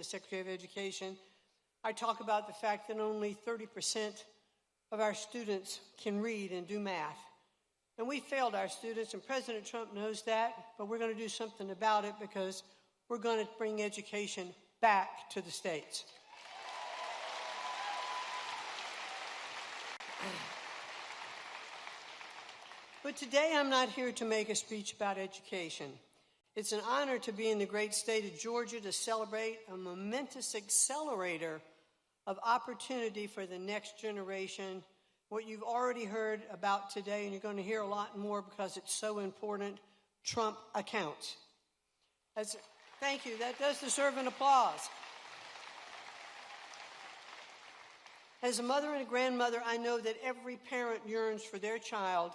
the Secretary of Education, I talk about the fact that only 30% of our students can read and do math. And we failed our students, and President Trump knows that, but we're going to do something about it because we're going to bring education back to the states. But today I'm not here to make a speech about education. It's an honor to be in the great state of Georgia to celebrate a momentous accelerator of opportunity for the next generation. What you've already heard about today, and you're going to hear a lot more because it's so important, Trump accounts. Thank you. That does deserve an applause. As a mother and a grandmother, I know that every parent yearns for their child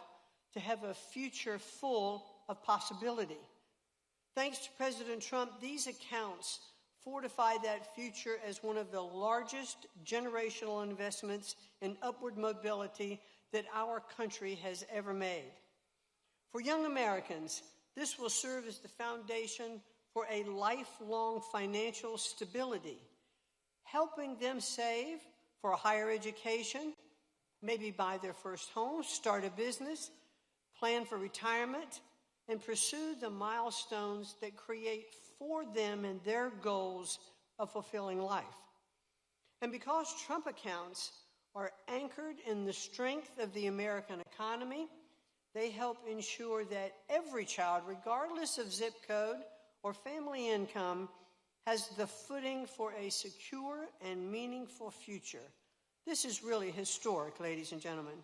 to have a future full of possibility. Thanks to President Trump, these accounts fortify that future as one of the largest generational investments in upward mobility that our country has ever made. For young Americans, this will serve as the foundation for a lifelong financial stability, helping them save for a higher education, maybe buy their first home, start a business, plan for retirement, and pursue the milestones that create for them and their goals of fulfilling life. And because Trump accounts are anchored in the strength of the American economy, they help ensure that every child, regardless of zip code or family income, has the footing for a secure and meaningful future. This is really historic, ladies and gentlemen.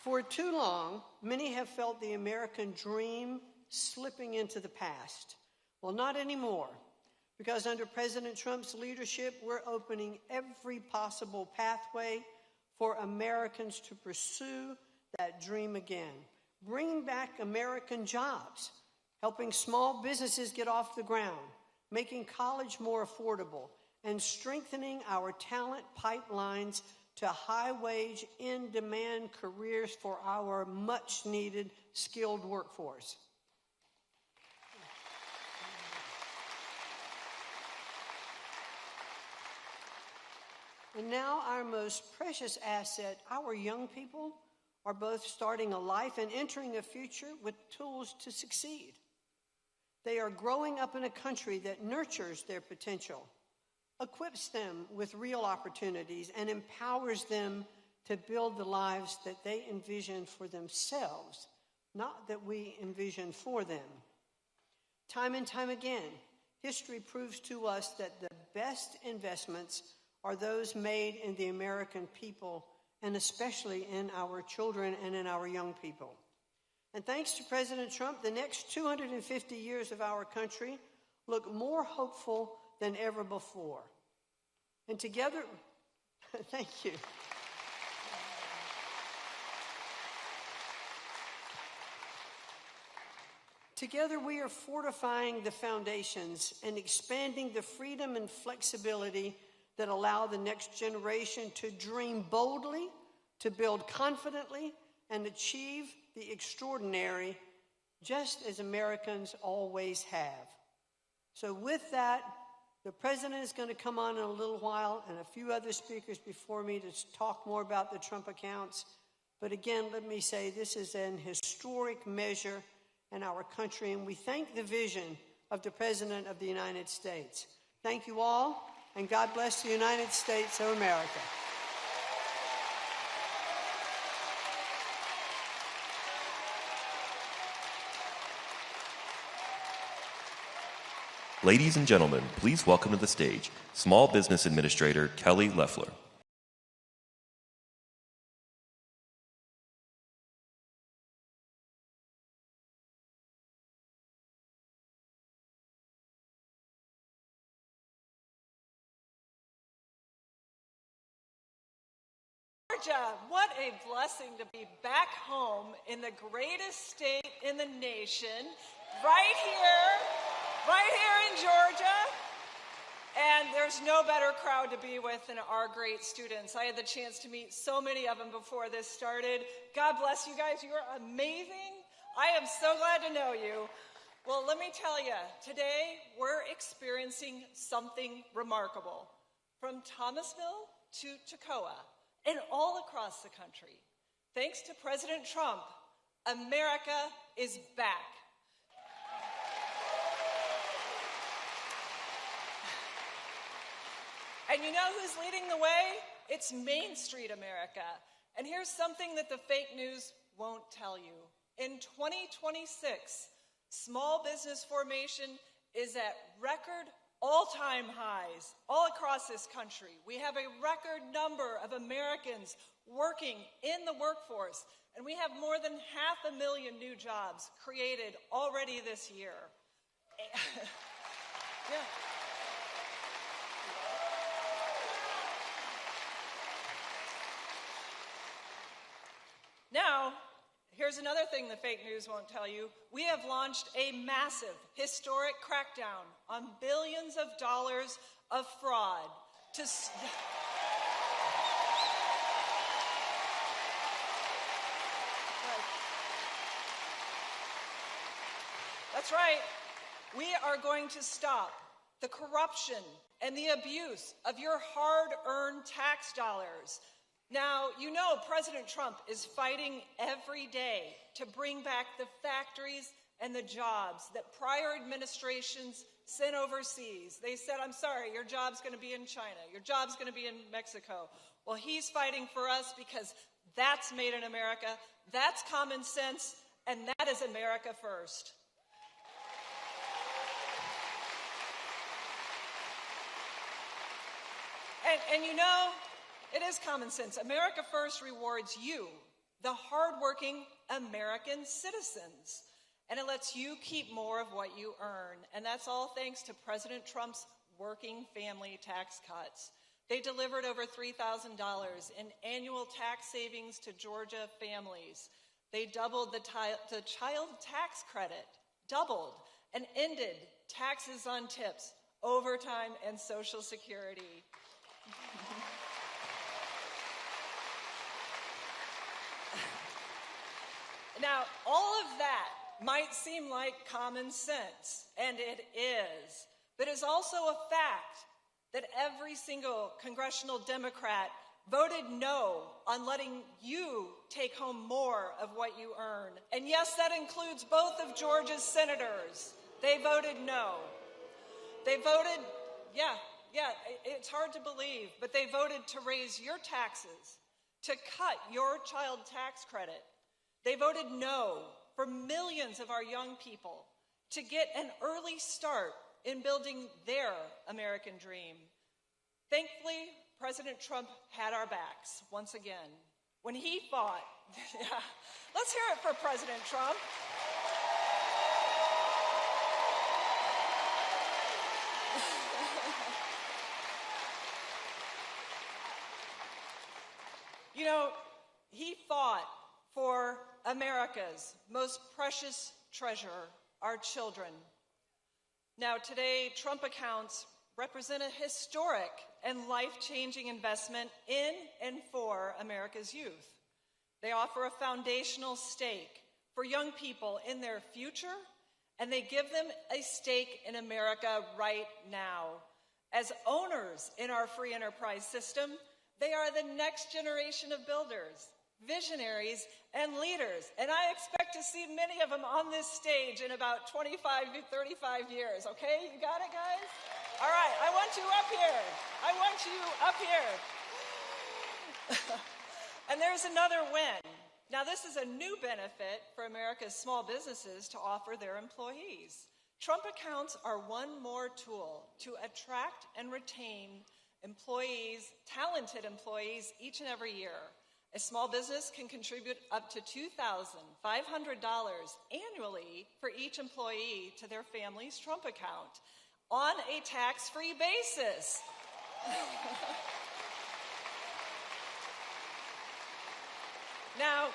For too long, many have felt the American dream slipping into the past. Well, not anymore, because under President Trump's leadership, we're opening every possible pathway for Americans to pursue that dream again, bringing back American jobs, helping small businesses get off the ground, making college more affordable, and strengthening our talent pipelines to high-wage, in-demand careers for our much-needed skilled workforce. And now our most precious asset, our young people, are both starting a life and entering a future with tools to succeed. They are growing up in a country that nurtures their potential, equips them with real opportunities, and empowers them to build the lives that they envision for themselves, not that we envision for them. Time and time again, history proves to us that the best investments are those made in the American people, and especially in our children and in our young people. And thanks to President Trump, the next 250 years of our country look more hopeful than ever before. And together, thank you. Together, we are fortifying the foundations and expanding the freedom and flexibility that allow the next generation to dream boldly, to build confidently, and achieve the extraordinary, just as Americans always have. So with that, the President is going to come on in a little while, and a few other speakers before me to talk more about the Trump accounts. But again, let me say this is an historic measure in our country, and we thank the vision of the President of the United States. Thank you all, and God bless the United States of America. Ladies and gentlemen, please welcome to the stage Small Business Administrator Kelly Loeffler. Georgia, what a blessing to be back home in the greatest state in the nation, right here in Georgia. And there's no better crowd to be with than our great students. I had the chance to meet so many of them before this started. God bless you guys. You are amazing. I am so glad to know you. Well, let me tell you, today we're experiencing something remarkable. From Thomasville to Toccoa and all across the country, thanks to President Trump, America is back. And you know who's leading the way? It's Main Street America. And here's something that the fake news won't tell you. In 2026, small business formation is at record all-time highs all across this country. We have a record number of Americans working in the workforce, and we have more than 500,000 new jobs created already this year. Yeah. Now, here's another thing the fake news won't tell you. We have launched a massive, historic crackdown on billions of dollars of fraud to... That's right. We are going to stop the corruption and the abuse of your hard-earned tax dollars. Now, you know President Trump is fighting every day to bring back the factories and the jobs that prior administrations sent overseas. They said, I'm sorry, your job's going to be in China, your job's going to be in Mexico. Well, he's fighting for us because that's made in America, that's common sense, and that is America first. And you know, it is common sense. America First rewards you, the hardworking American citizens, and it lets you keep more of what you earn. And that's all thanks to President Trump's working family tax cuts. They delivered over $3,000 in annual tax savings to Georgia families. They doubled the child tax credit, doubled, and ended taxes on tips, overtime, and Social Security. Now, all of that might seem like common sense, and it is, but it's also a fact that every single congressional Democrat voted no on letting you take home more of what you earn. And yes, that includes both of Georgia's senators. They voted no. They voted, yeah, it's hard to believe, but they voted to raise your taxes, to cut your child tax credit. They voted no for millions of our young people to get an early start in building their American dream. Thankfully, President Trump had our backs once again when he fought. Yeah. Let's hear it for President Trump. You know, he fought for America's most precious treasure, our children. Now, today, Trump accounts represent a historic and life-changing investment in and for America's youth. They offer a foundational stake for young people in their future, and they give them a stake in America right now. As owners in our free enterprise system, they are the next generation of builders, visionaries, and leaders. And I expect to see many of them on this stage in about 25 to 35 years. Okay, you got it, guys? All right, I want you up here. I want you up here. And there's another win. Now, this is a new benefit for America's small businesses to offer their employees. Trump accounts are one more tool to attract and retain employees, talented employees, each and every year. A small business can contribute up to $2,500 annually for each employee to their family's Trump account on a tax-free basis. Now,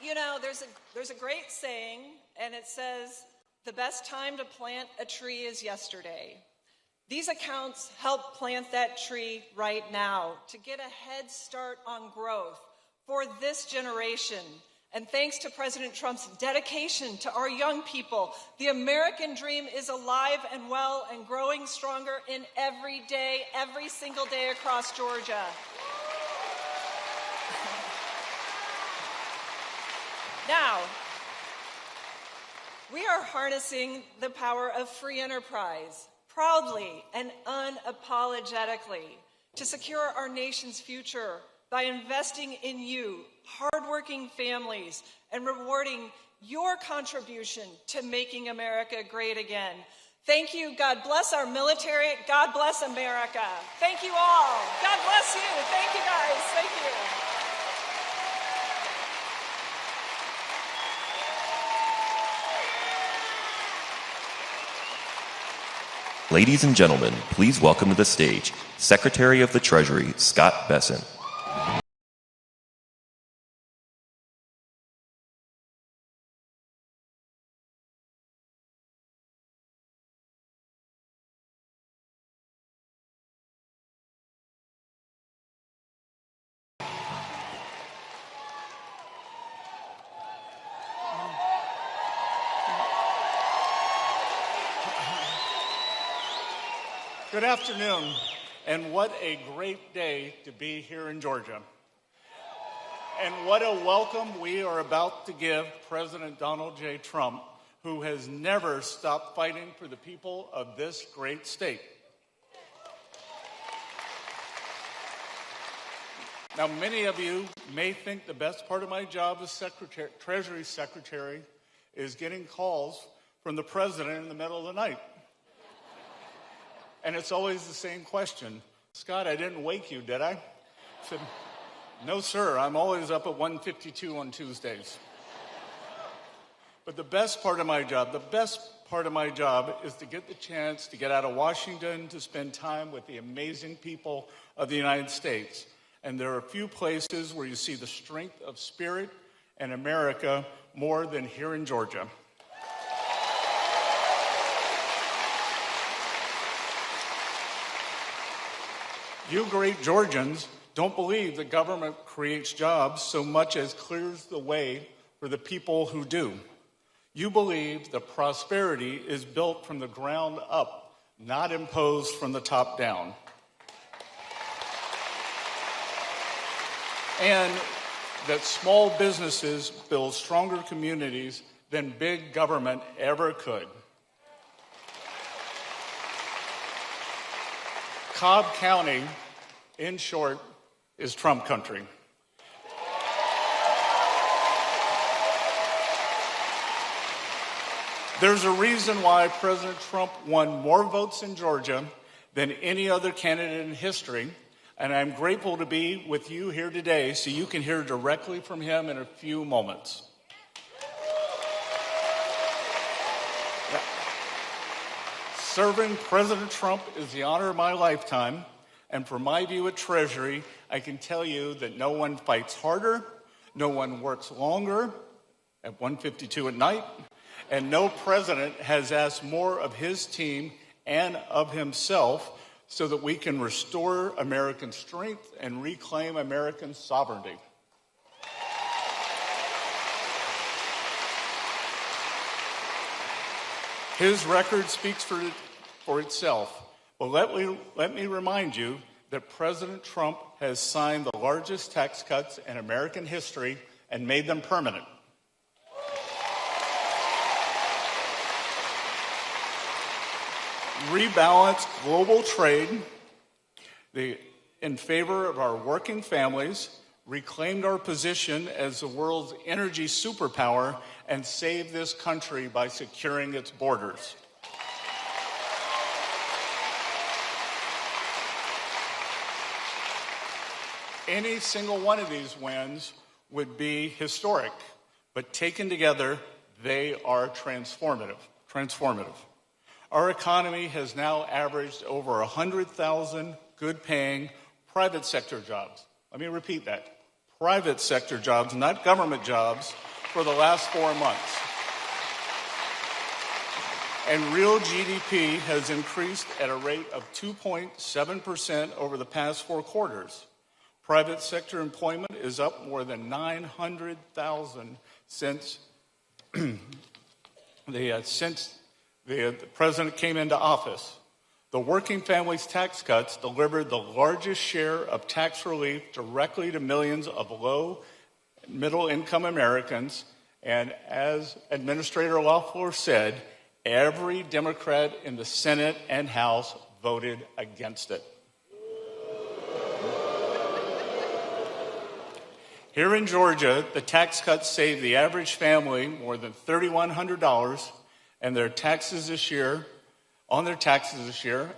you know, there's a great saying, and it says, the best time to plant a tree is yesterday. These accounts help plant that tree right now to get a head start on growth for this generation. And thanks to President Trump's dedication to our young people, the American dream is alive and well and growing stronger in every day, every single day across Georgia. Now, we are harnessing the power of free enterprise proudly and unapologetically to secure our nation's future by investing in you, hardworking families, and rewarding your contribution to making America great again. Thank you. God bless our military. God bless America. Thank you all. God bless you. Thank you, guys. Thank you. Ladies and gentlemen, please welcome to the stage Secretary of the Treasury, Scott Bessent. Good afternoon, and what a great day to be here in Georgia. And what a welcome we are about to give President Donald J. Trump, who has never stopped fighting for the people of this great state. Now, many of you may think the best part of my job as Treasury Secretary is getting calls from the President in the middle of the night. And it's always the same question. Scott, I didn't wake you, did I? I said, no, sir. I'm always up at 1:52 on Tuesdays. But the best part of my job is to get the chance to get out of Washington to spend time with the amazing people of the United States. And there are a few places where you see the strength of spirit and America more than here in Georgia. You great Georgians don't believe that government creates jobs so much as clears the way for the people who do. You believe that prosperity is built from the ground up, not imposed from the top down. And that small businesses build stronger communities than big government ever could. Cobb County, in short, is Trump country. There's a reason why President Trump won more votes in Georgia than any other candidate in history, and I'm grateful to be with you here today so you can hear directly from him in a few moments. Serving President Trump is the honor of my lifetime, and from my view at Treasury, I can tell you that no one fights harder, no one works longer at 1:52 at night, and no president has asked more of his team and of himself so that we can restore American strength and reclaim American sovereignty. His record speaks for itself. Well, let me remind you that President Trump has signed the largest tax cuts in American history and made them permanent. Rebalanced global trade in favor of our working families, reclaimed our position as the world's energy superpower, and saved this country by securing its borders. Any single one of these wins would be historic, but taken together, they are transformative. Our economy has now averaged over 100,000 good-paying private sector jobs. Let me repeat that. Private sector jobs, not government jobs, for the last 4 months. And real GDP has increased at a rate of 2.7% over the past 4 quarters. Private sector employment is up more than 900,000 since the president came into office. The Working Families Tax Cuts delivered the largest share of tax relief directly to millions of low and middle income Americans. And as Administrator Loeffler said, every Democrat in the Senate and House voted against it. Here in Georgia, the tax cuts saved the average family more than $3,100 on their taxes this year,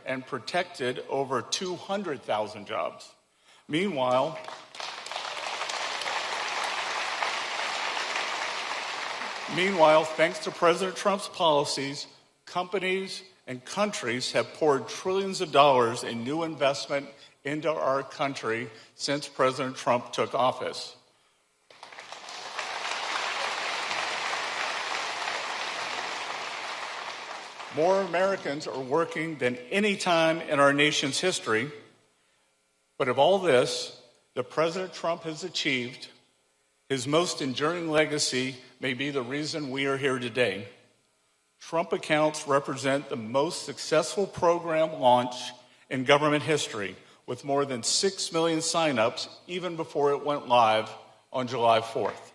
and protected over 200,000 jobs. Meanwhile, thanks to President Trump's policies, companies and countries have poured trillions of dollars in new investment into our country since President Trump took office. More Americans are working than any time in our nation's history. But of all this that President Trump has achieved, his most enduring legacy may be the reason we are here today. Trump accounts represent the most successful program launch in government history, with more than 6 million signups even before it went live on July 4th.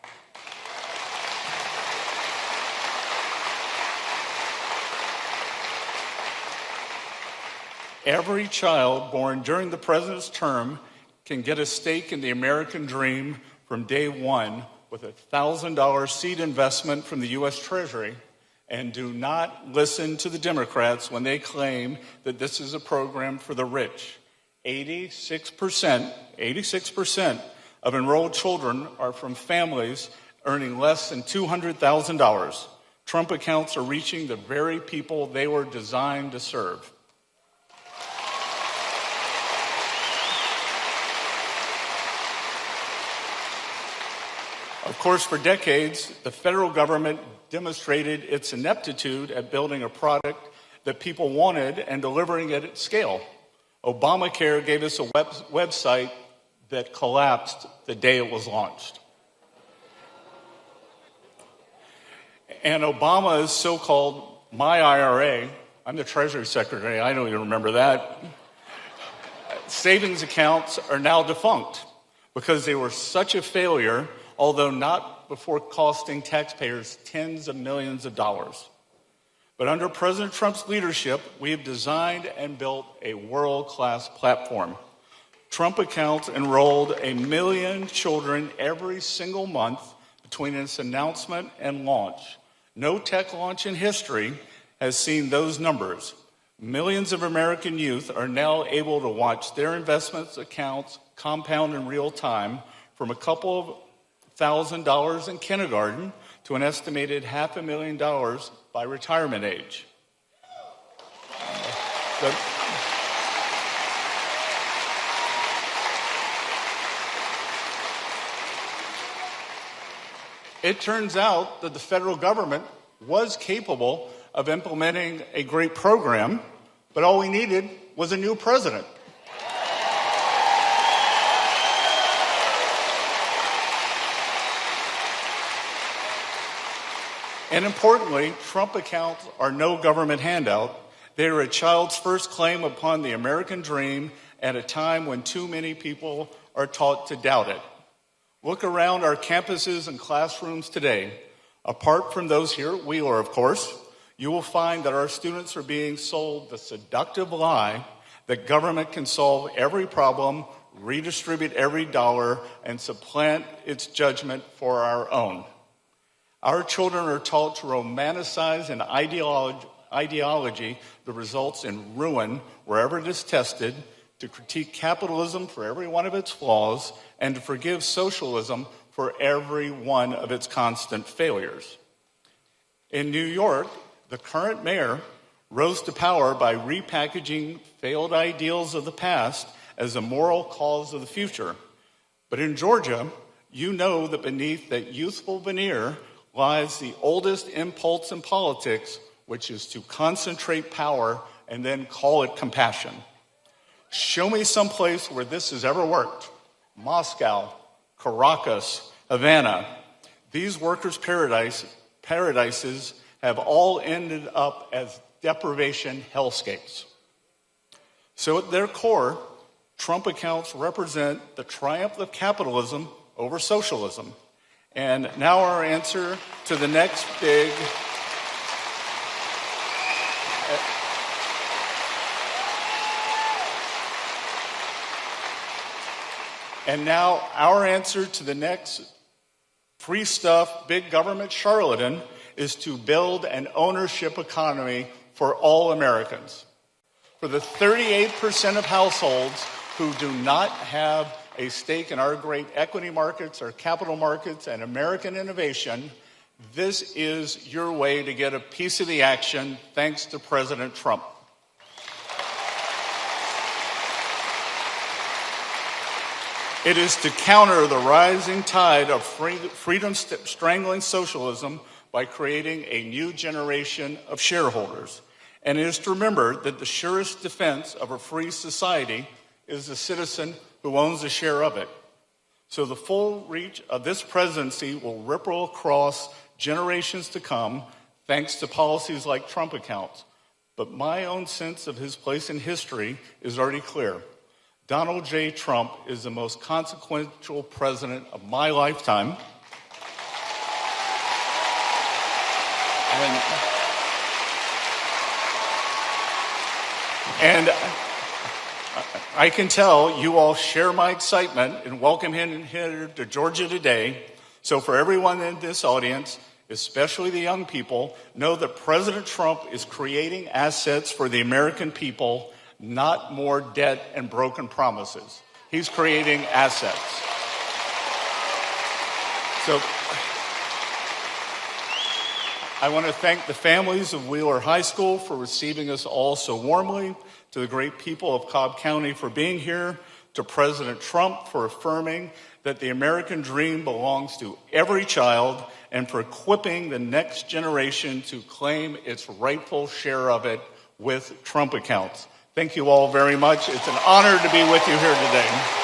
Every child born during the president's term can get a stake in the American dream from day one with a $1,000 seed investment from the U.S. Treasury. And do not listen to the Democrats when they claim that this is a program for the rich. 86% of enrolled children are from families earning less than $200,000. Trump accounts are reaching the very people they were designed to serve. Of course, for decades, the federal government demonstrated its ineptitude at building a product that people wanted and delivering it at scale. Obamacare gave us a website that collapsed the day it was launched. And Obama's so-called My IRA, I'm the Treasury Secretary, I don't even remember that, savings accounts are now defunct because they were such a failure, although not before costing taxpayers tens of millions of dollars. But under President Trump's leadership, we have designed and built a world-class platform. Trump accounts enrolled 1 million children every single month between its announcement and launch. No tech launch in history has seen those numbers. Millions of American youth are now able to watch their investments accounts compound in real time from a couple of $1,000 in kindergarten to an estimated $500,000 by retirement age. It turns out that the federal government was capable of implementing a great program, but all we needed was a new president. And importantly, Trump accounts are no government handout. They are a child's first claim upon the American dream at a time when too many people are taught to doubt it. Look around our campuses and classrooms today. Apart from those here at Wheeler, of course, you will find that our students are being sold the seductive lie that government can solve every problem, redistribute every dollar, and supplant its judgment for our own. Our children are taught to romanticize an ideology that results in ruin wherever it is tested, to critique capitalism for every one of its flaws, and to forgive socialism for every one of its constant failures. In New York, the current mayor rose to power by repackaging failed ideals of the past as a moral cause of the future. But in Georgia, you know that beneath that youthful veneer lies the oldest impulse in politics, which is to concentrate power and then call it compassion. Show me some place where this has ever worked. Moscow, Caracas, Havana. These workers' paradises have all ended up as deprivation hellscapes. So at their core, Trump accounts represent the triumph of capitalism over socialism. And now our answer to the next big... And now our answer to the next free stuff, big government charlatan is to build an ownership economy for all Americans. For the 38% of households who do not have a stake in our great equity markets, our capital markets, and American innovation, this is your way to get a piece of the action thanks to President Trump. It is to counter the rising tide of freedom-strangling socialism by creating a new generation of shareholders. And it is to remember that the surest defense of a free society is the citizen who owns a share of it. So the full reach of this presidency will ripple across generations to come, thanks to policies like Trump accounts. But my own sense of his place in history is already clear. Donald J. Trump is the most consequential president of my lifetime. And I can tell you all share my excitement and welcome him here to Georgia today. So for everyone in this audience, especially the young people, know that President Trump is creating assets for the American people, not more debt and broken promises. He's creating assets. So I want to thank the families of Wheeler High School for receiving us all so warmly, to the great people of Cobb County for being here, to President Trump for affirming that the American dream belongs to every child, and for equipping the next generation to claim its rightful share of it with Trump accounts. Thank you all very much. It's an honor to be with you here today.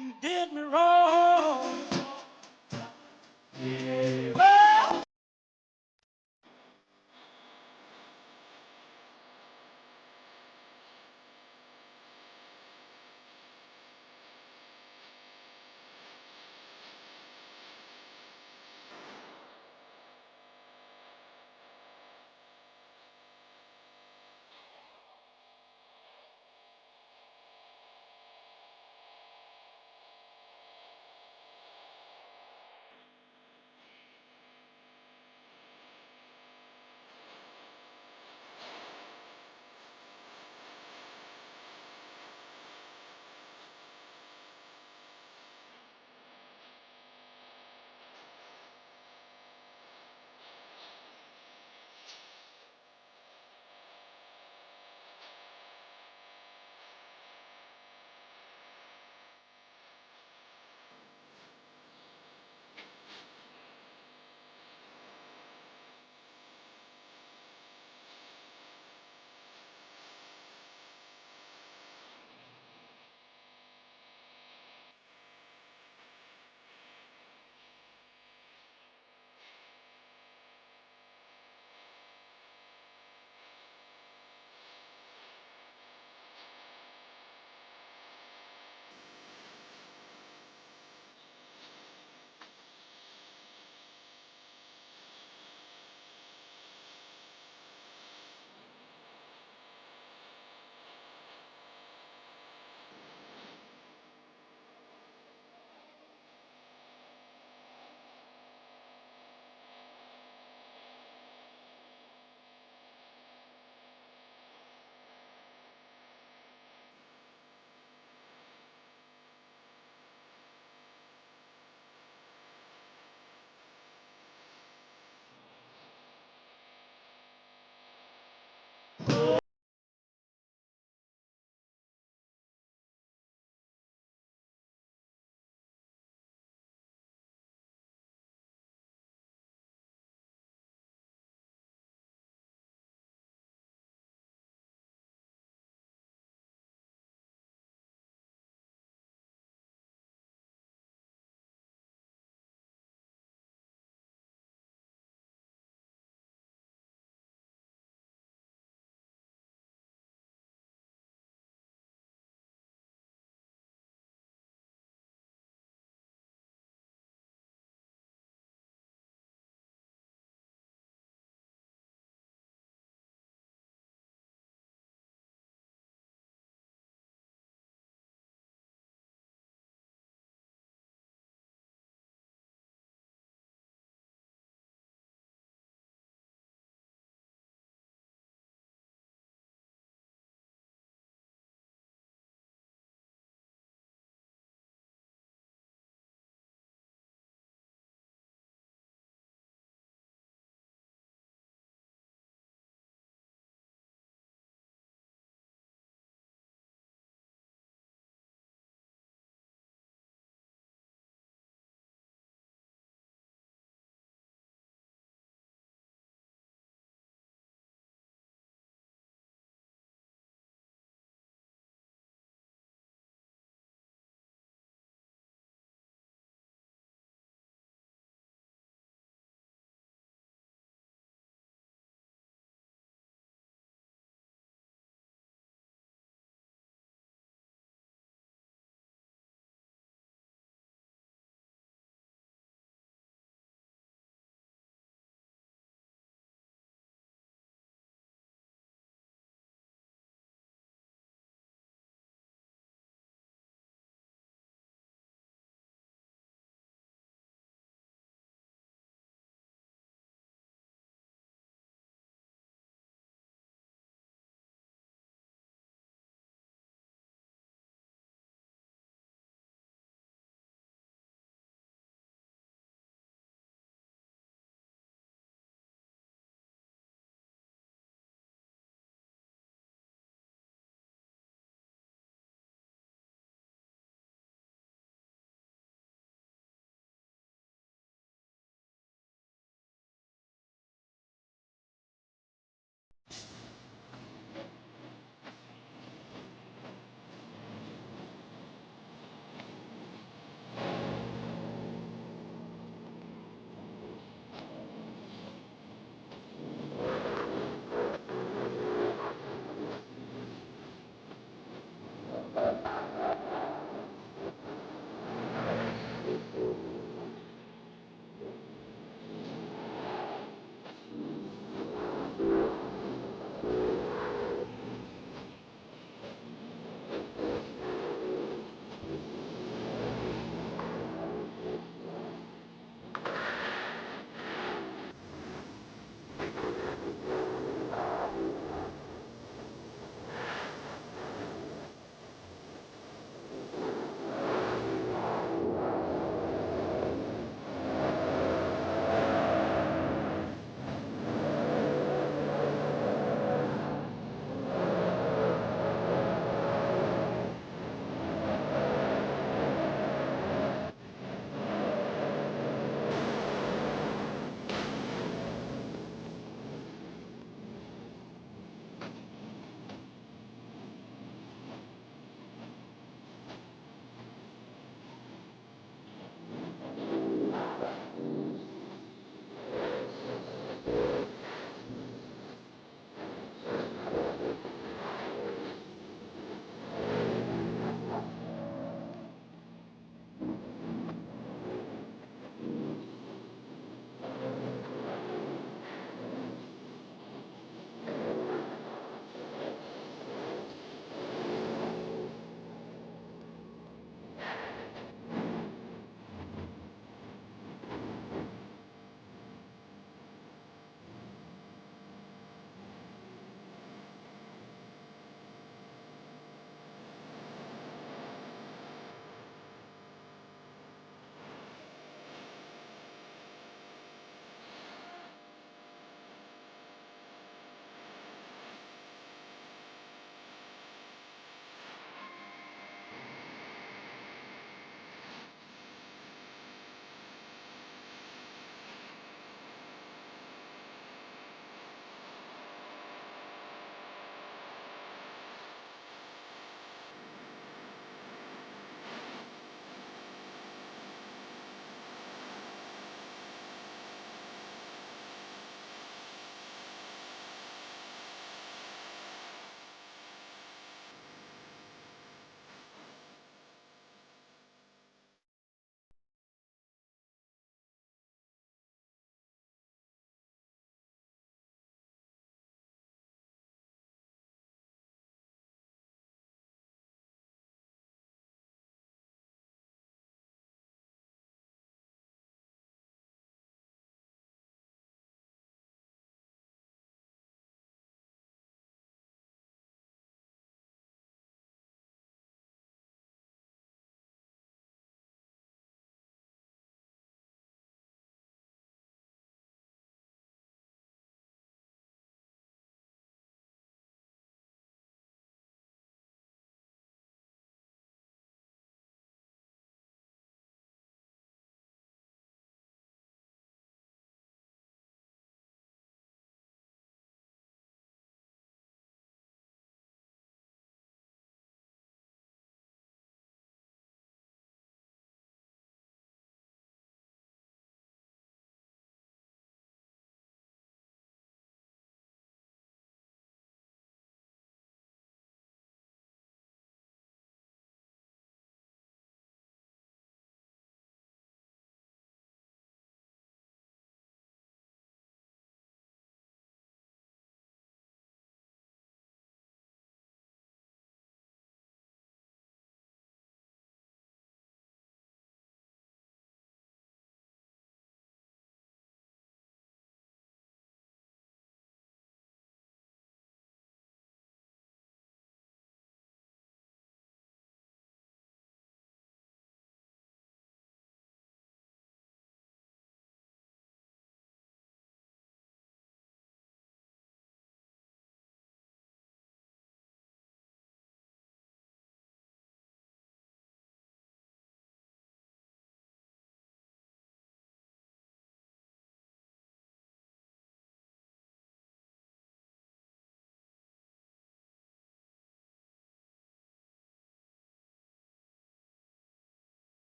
You did me wrong. Well,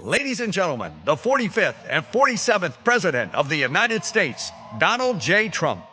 Ladies and gentlemen, the 45th and 47th President of the United States, Donald J. Trump.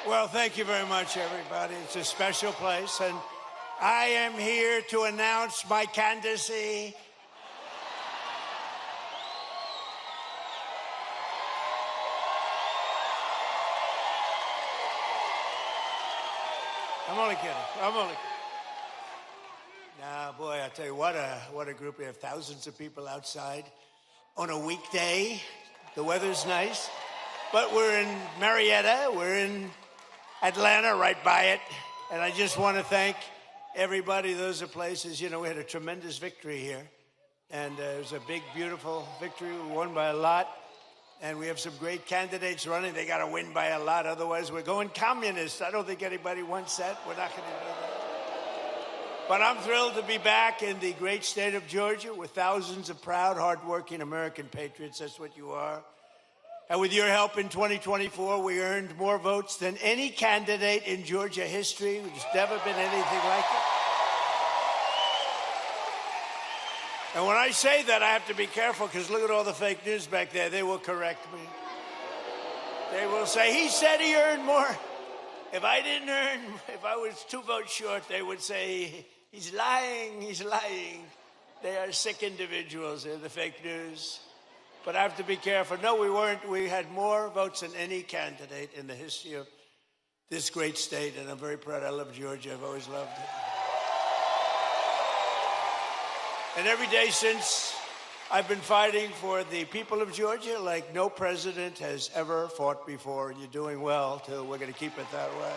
Well, thank you very much, everybody. It's a special place, and I am here to announce my candidacy. I'm only kidding. Nah, boy, I tell you what a group. We have thousands of people outside on a weekday. The weather's nice, but we're in Marietta. We're in Atlanta, right by it. And I just want to thank everybody. Those are places, you know, we had a tremendous victory here. And it was a big, beautiful victory. We won by a lot. And we have some great candidates running. They got to win by a lot. Otherwise, we're going communist. I don't think anybody wants that. We're not going to do that. But I'm thrilled to be back in the great state of Georgia with thousands of proud, hardworking American patriots. That's what you are. And with your help in 2024, we earned more votes than any candidate in Georgia history. There's never been anything like it. And when I say that, I have to be careful, because look at all the fake news back there. They will correct me. They will say, he said he earned more. If I was 2 votes short, they would say, he's lying. They are sick individuals. They're the fake news. But I have to be careful. No, we weren't. We had more votes than any candidate in the history of this great state, and I'm very proud. I love Georgia. I've always loved it. And every day since, I've been fighting for the people of Georgia like no president has ever fought before, and you're doing well, too. We're going to keep it that way.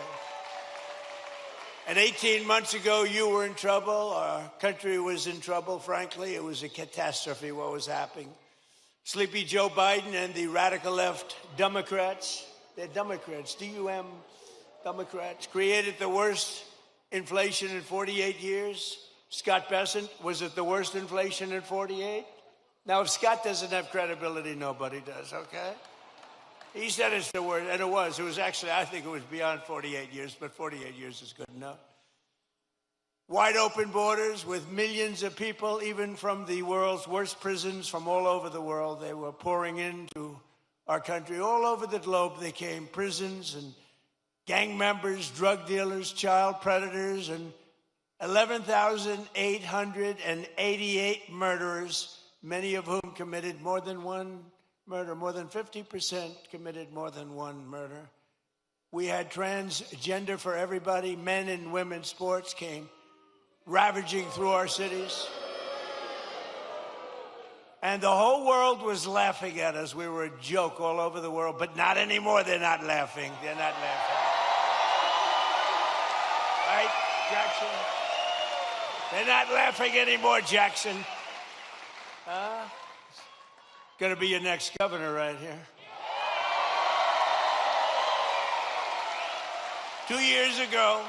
And 18 months ago, you were in trouble. Our country was in trouble, frankly. It was a catastrophe what was happening. Sleepy Joe Biden and the radical left Democrats, they're Democrats, D-U-M, Democrats, created the worst inflation in 48 years. Scott Bessent, was it the worst inflation in 48? Now, if Scott doesn't have credibility, nobody does, okay? He said it's the worst, and it was. It was actually, I think it was beyond 48 years, but 48 years is good enough. wide open borders with millions of people, even from the world's worst prisons from all over the world. They were pouring into our country. All over the globe they came, prisons and gang members, drug dealers, child predators, and 11,888 murderers, many of whom committed more than one murder. More than 50% committed more than one murder. We had transgender for everybody. Men and women's sports came ravaging through our cities. And the whole world was laughing at us. We were a joke all over the world, but not anymore. They're not laughing. They're not laughing. Right, Jackson? They're not laughing anymore, Jackson. Gonna be your next governor right here. 2 years ago,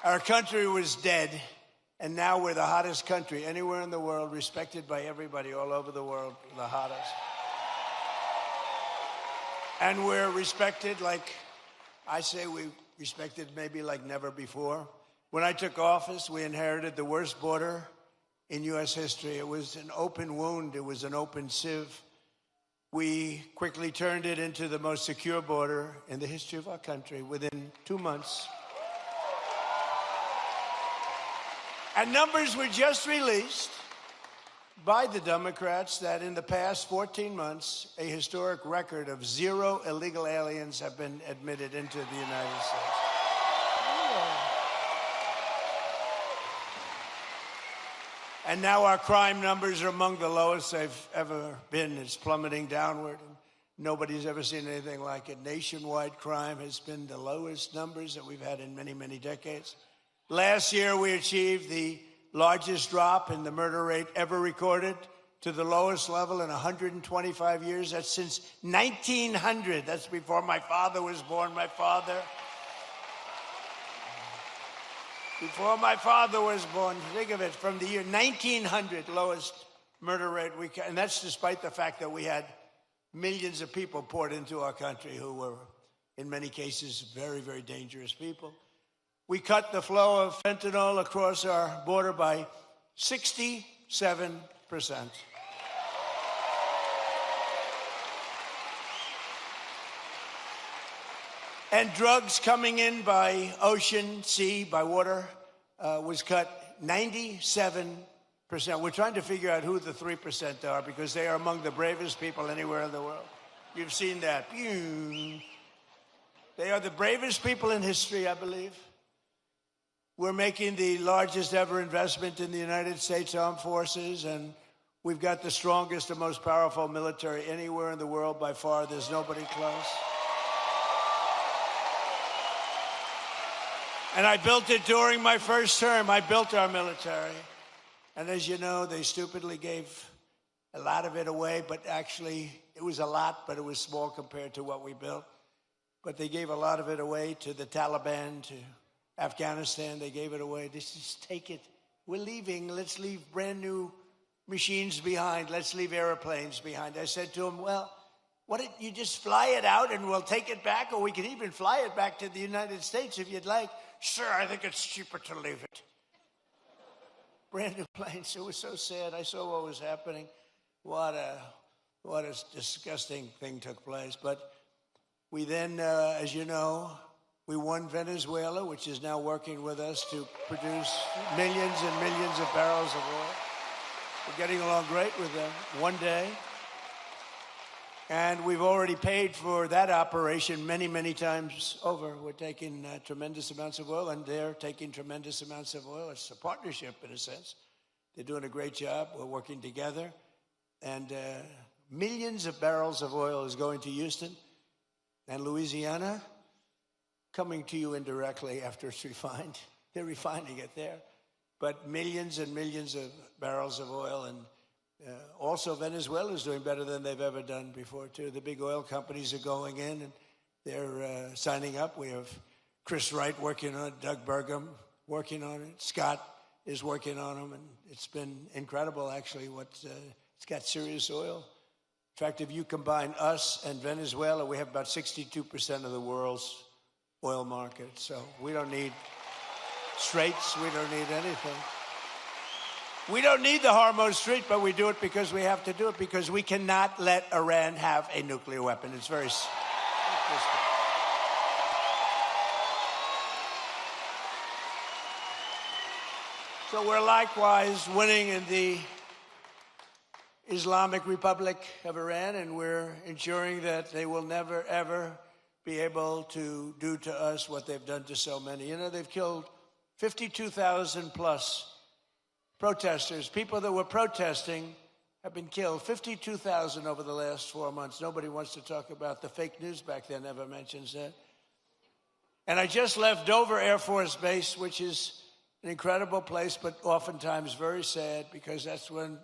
our country was dead, and now we're the hottest country anywhere in the world, respected by everybody all over the world, the hottest. And we're respected like, I say we respected maybe like never before. When I took office, we inherited the worst border in U.S. history. It was an open wound. It was an open sieve. We quickly turned it into the most secure border in the history of our country within 2 months. And numbers were just released by the Democrats that in the past 14 months, a historic record of 0 illegal aliens have been admitted into the United States. And now our crime numbers are among the lowest they've ever been. It's plummeting downward. And nobody's ever seen anything like it. Nationwide crime has been the lowest numbers that we've had in many, many decades. Last year, we achieved the largest drop in the murder rate ever recorded to the lowest level in 125 years. That's since 1900. That's before my father was born. Before my father was born, think of it, from the year 1900, lowest murder rate and that's despite the fact that we had millions of people poured into our country who were, in many cases, very, very dangerous people. We cut the flow of fentanyl across our border by 67%. And drugs coming in by ocean, sea, by water was cut 97%. We're trying to figure out who the 3% are because they are among the bravest people anywhere in the world. You've seen that. They are the bravest people in history, I believe. We're making the largest ever investment in the United States Armed Forces, and we've got the strongest and most powerful military anywhere in the world by far. There's nobody close. And I built it during my first term. I built our military. And as you know, they stupidly gave a lot of it away, but actually it was a lot, but it was small compared to what we built. But they gave a lot of it away to the Taliban, to Afghanistan. They gave it away. Just take it. We're leaving. Let's leave brand new machines behind. Let's leave airplanes behind. I said to him, well, what if you just fly it out and we'll take it back, or we can even fly it back to the United States if you'd like. Sir, I think it's cheaper to leave it. Brand new planes. It was so sad. I saw what was happening. What a disgusting thing took place. But we then, as you know, we won Venezuela, which is now working with us to produce millions and millions of barrels of oil. We're getting along great with them. One day. And we've already paid for that operation many, many times over. We're taking tremendous amounts of oil, and they're taking tremendous amounts of oil. It's a partnership, in a sense. They're doing a great job. We're working together. And millions of barrels of oil is going to Houston and Louisiana, coming to you indirectly after it's refined. They're refining it there. But millions and millions of barrels of oil. And also, Venezuela is doing better than they've ever done before, too. The big oil companies are going in, and they're signing up. We have Chris Wright working on it, Doug Burgum working on it, Scott is working on them, and it's been incredible, actually. It's got serious oil. In fact, if you combine us and Venezuela, we have about 62% of the world's oil market. So we don't need straits. We don't need anything. We don't need the Hormuz Strait, but we do it because we have to do it, because we cannot let Iran have a nuclear weapon. It's very simple. So we're likewise winning in the Islamic Republic of Iran, and we're ensuring that they will never, ever be able to do to us what they've done to so many. You know, they've killed 52,000 plus protesters. People that were protesting have been killed. 52,000 over the last 4 months. Nobody wants to talk about the fake news back then, never mentions that. And I just left Dover Air Force Base, which is an incredible place, but oftentimes very sad, because that's when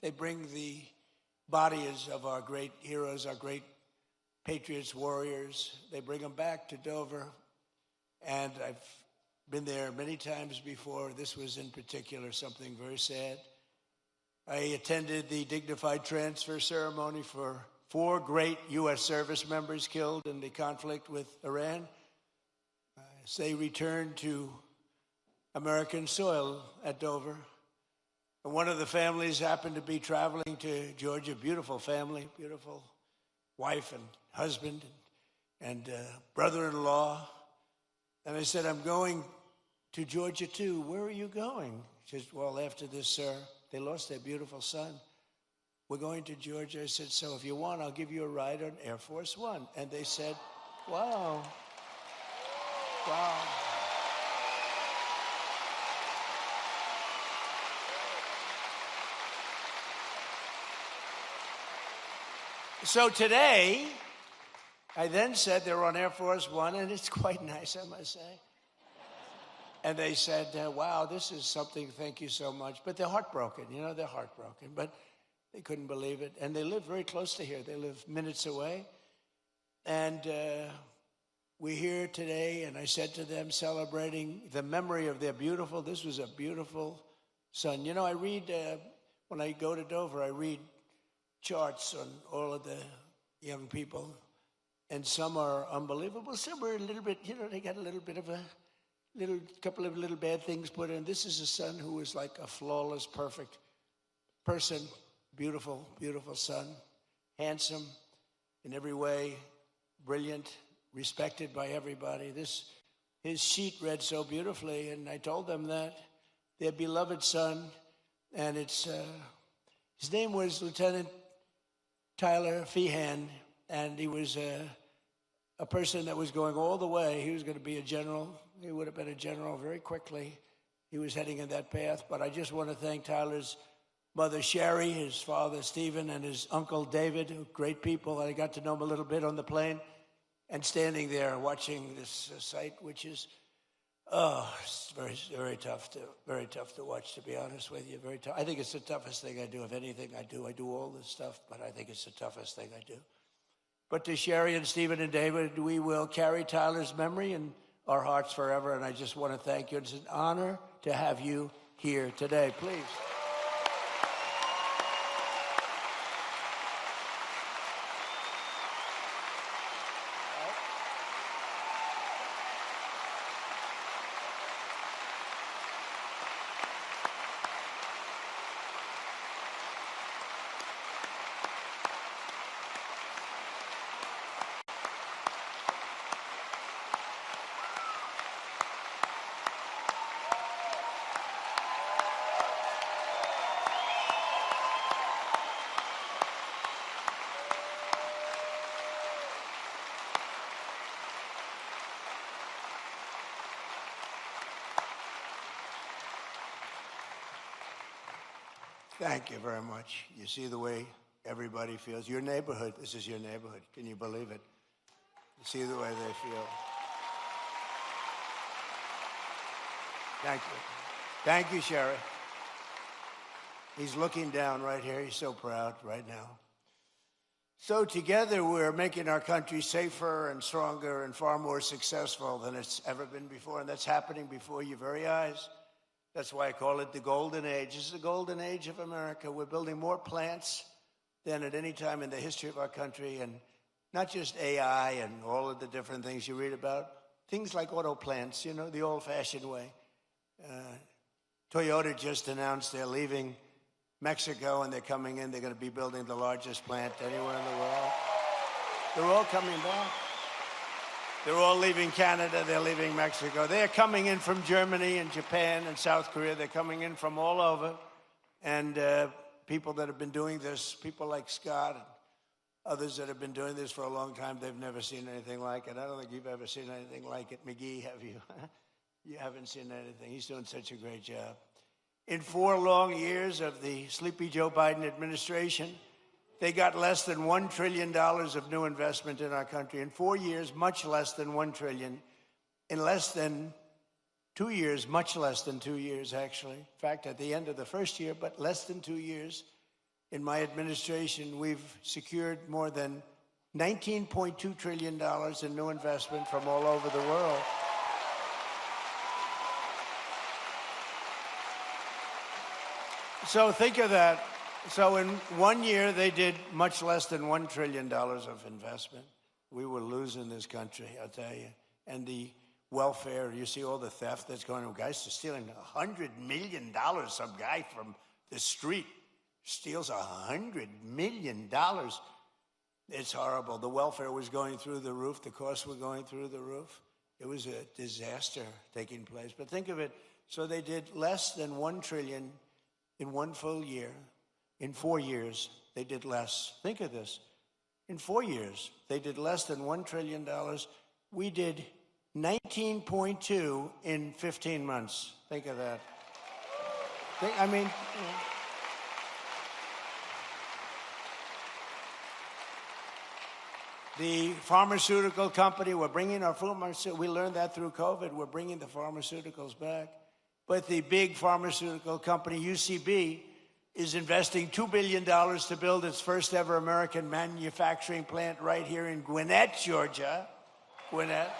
they bring the bodies of our great heroes, our great patriots, warriors. They bring them back to Dover. And I've been there many times before. This was in particular something very sad. I attended the dignified transfer ceremony for 4 great U.S. service members killed in the conflict with Iran. As they returned to American soil at Dover. And one of the families happened to be traveling to Georgia. Beautiful family, beautiful wife and husband and brother-in-law. And I said, I'm going to Georgia too. Where are you going? She says, well, after this, sir, they lost their beautiful son. We're going to Georgia. I said, so if you want, I'll give you a ride on Air Force One. And they said, wow, wow. So today, I then said they're on Air Force One, and it's quite nice, I must say. And they said, wow, this is something, thank you so much. But they're heartbroken, you know, they're heartbroken. But they couldn't believe it. And they live very close to here. They live minutes away. And we're here today, and I said to them, celebrating the memory of their beautiful, this was a beautiful son. You know, I read, when I go to Dover, I read charts on all of the young people, and some are unbelievable. Some are a little bit, you know, they got a little bit of a couple of little bad things put in. This is a son who is like a flawless, perfect person, beautiful, beautiful son, handsome in every way, brilliant, respected by everybody. His sheet read so beautifully, and I told them that their beloved son, and it's his name was Lieutenant Tyler Feehan, and he was a person that was going all the way. He was going to be a general. He would have been a general very quickly. He was heading in that path. But I just want to thank Tyler's mother, Sherry, his father, Stephen, and his uncle, David, great people. I got to know them a little bit on the plane, and standing there watching this sight, which is, it's very, very tough to watch, to be honest with you. Very tough. I think it's the toughest thing I do. Of anything I do all this stuff, but I think it's the toughest thing I do. But to Sherry and Stephen and David, we will carry Tyler's memory in our hearts forever. And I just want to thank you. It's an honor to have you here today. Please. Thank you very much. You see the way everybody feels. Your neighborhood, this is your neighborhood. Can you believe it? You see the way they feel. Thank you. Thank you, Sherry. He's looking down right here. He's so proud right now. So together we're making our country safer and stronger and far more successful than it's ever been before. And that's happening before your very eyes. That's why I call it the golden age. This is the golden age of America. We're building more plants than at any time in the history of our country. And not just AI and all of the different things you read about. Things like auto plants, you know, the old-fashioned way. Toyota just announced they're leaving Mexico and they're coming in. They're going to be building the largest plant anywhere in the world. They're all coming back. They're all leaving Canada. They're leaving Mexico. They're coming in from Germany and Japan and South Korea. They're coming in from all over. And people that have been doing this, people like Scott and others that have been doing this for a long time, they've never seen anything like it. I don't think you've ever seen anything like it. McGee, have you? You haven't seen anything. He's doing such a great job. In 4 long years of the sleepy Joe Biden administration, they got less than $1 trillion of new investment in our country. In 4 years, much less than $1 trillion. In less than 2 years, much less than 2 years, actually. In fact, at the end of the first year, but less than 2 years, in my administration, we've secured more than $19.2 trillion in new investment from all over the world. So think of that. So in 1 year, they did much less than $1 trillion of investment. We were losing this country, I'll tell you. And the welfare, you see all the theft that's going on. Guys are stealing $100 million. Some guy from the street steals $100 million. It's horrible. The welfare was going through the roof. The costs were going through the roof. It was a disaster taking place. But think of it. So they did less than $1 trillion in 1 full year. In 4 years, they did less. Think of this. In 4 years, they did less than $1 trillion. We did 19.2 in 15 months. Think of that. The pharmaceutical company, we're bringing our pharmaceuticals, we learned that through COVID, we're bringing the pharmaceuticals back. But the big pharmaceutical company, UCB, is investing $2 billion to build its first ever American manufacturing plant right here in Gwinnett, Georgia. Gwinnett.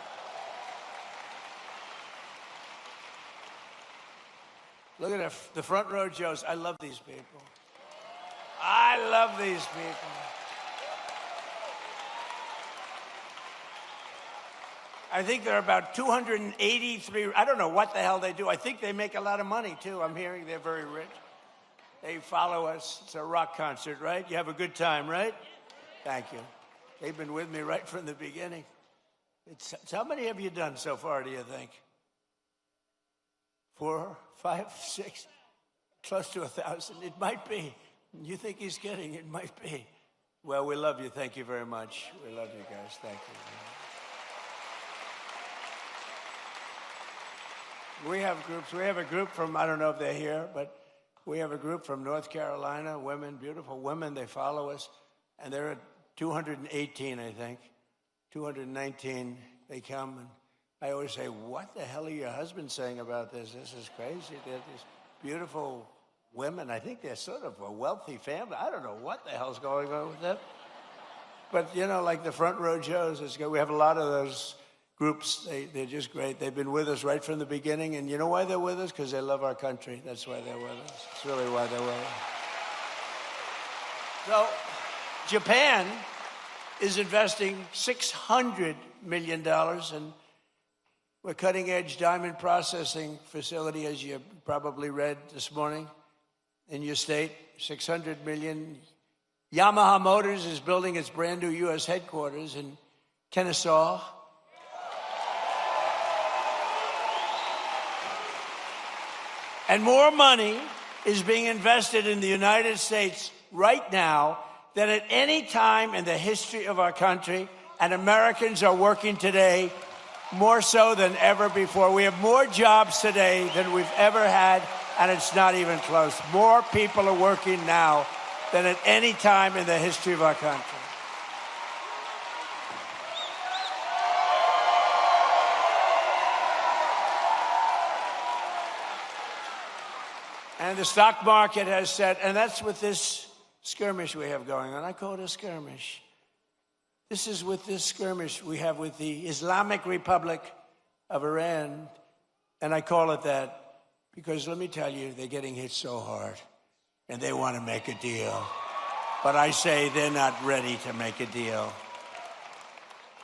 Look at the front row Joes. I love these people. I love these people. I think there are about 283. I don't know what the hell they do. I think they make a lot of money, too. I'm hearing they're very rich. They follow us. It's a rock concert, right? You have a good time, right? Thank you. They've been with me right from the beginning. How many have you done so far, do you think? 4, 5, 6, close to 1,000. It might be. You think he's kidding? It might be. Well, we love you. Thank you very much. We love you guys. Thank you. We have groups. We have a group from, I don't know if they're here, but we have a group from North Carolina, women, beautiful women. They follow us, and they're at 218, I think. 219, they come, and I always say, what the hell are your husbands saying about this? This is crazy. They're these beautiful women. I think they're sort of a wealthy family. I don't know what the hell's going on with them. But, you know, like the front row Joes, we have a lot of those groups. They're just great. They've been with us right from the beginning. And you know why they're with us? Because they love our country. That's why they're with us. It's really why they're with us. So Japan is investing $600 million in a cutting-edge diamond processing facility, as you probably read this morning in your state. $600 million. Yamaha Motors is building its brand new U.S. headquarters in Kennesaw. And more money is being invested in the United States right now than at any time in the history of our country. And Americans are working today more so than ever before. We have more jobs today than we've ever had, and it's not even close. More people are working now than at any time in the history of our country. And the stock market has said, and that's with this skirmish we have going on. I call it a skirmish. This is with this skirmish we have with the Islamic Republic of Iran. And I call it that because, let me tell you, they're getting hit so hard. And they want to make a deal. But I say they're not ready to make a deal.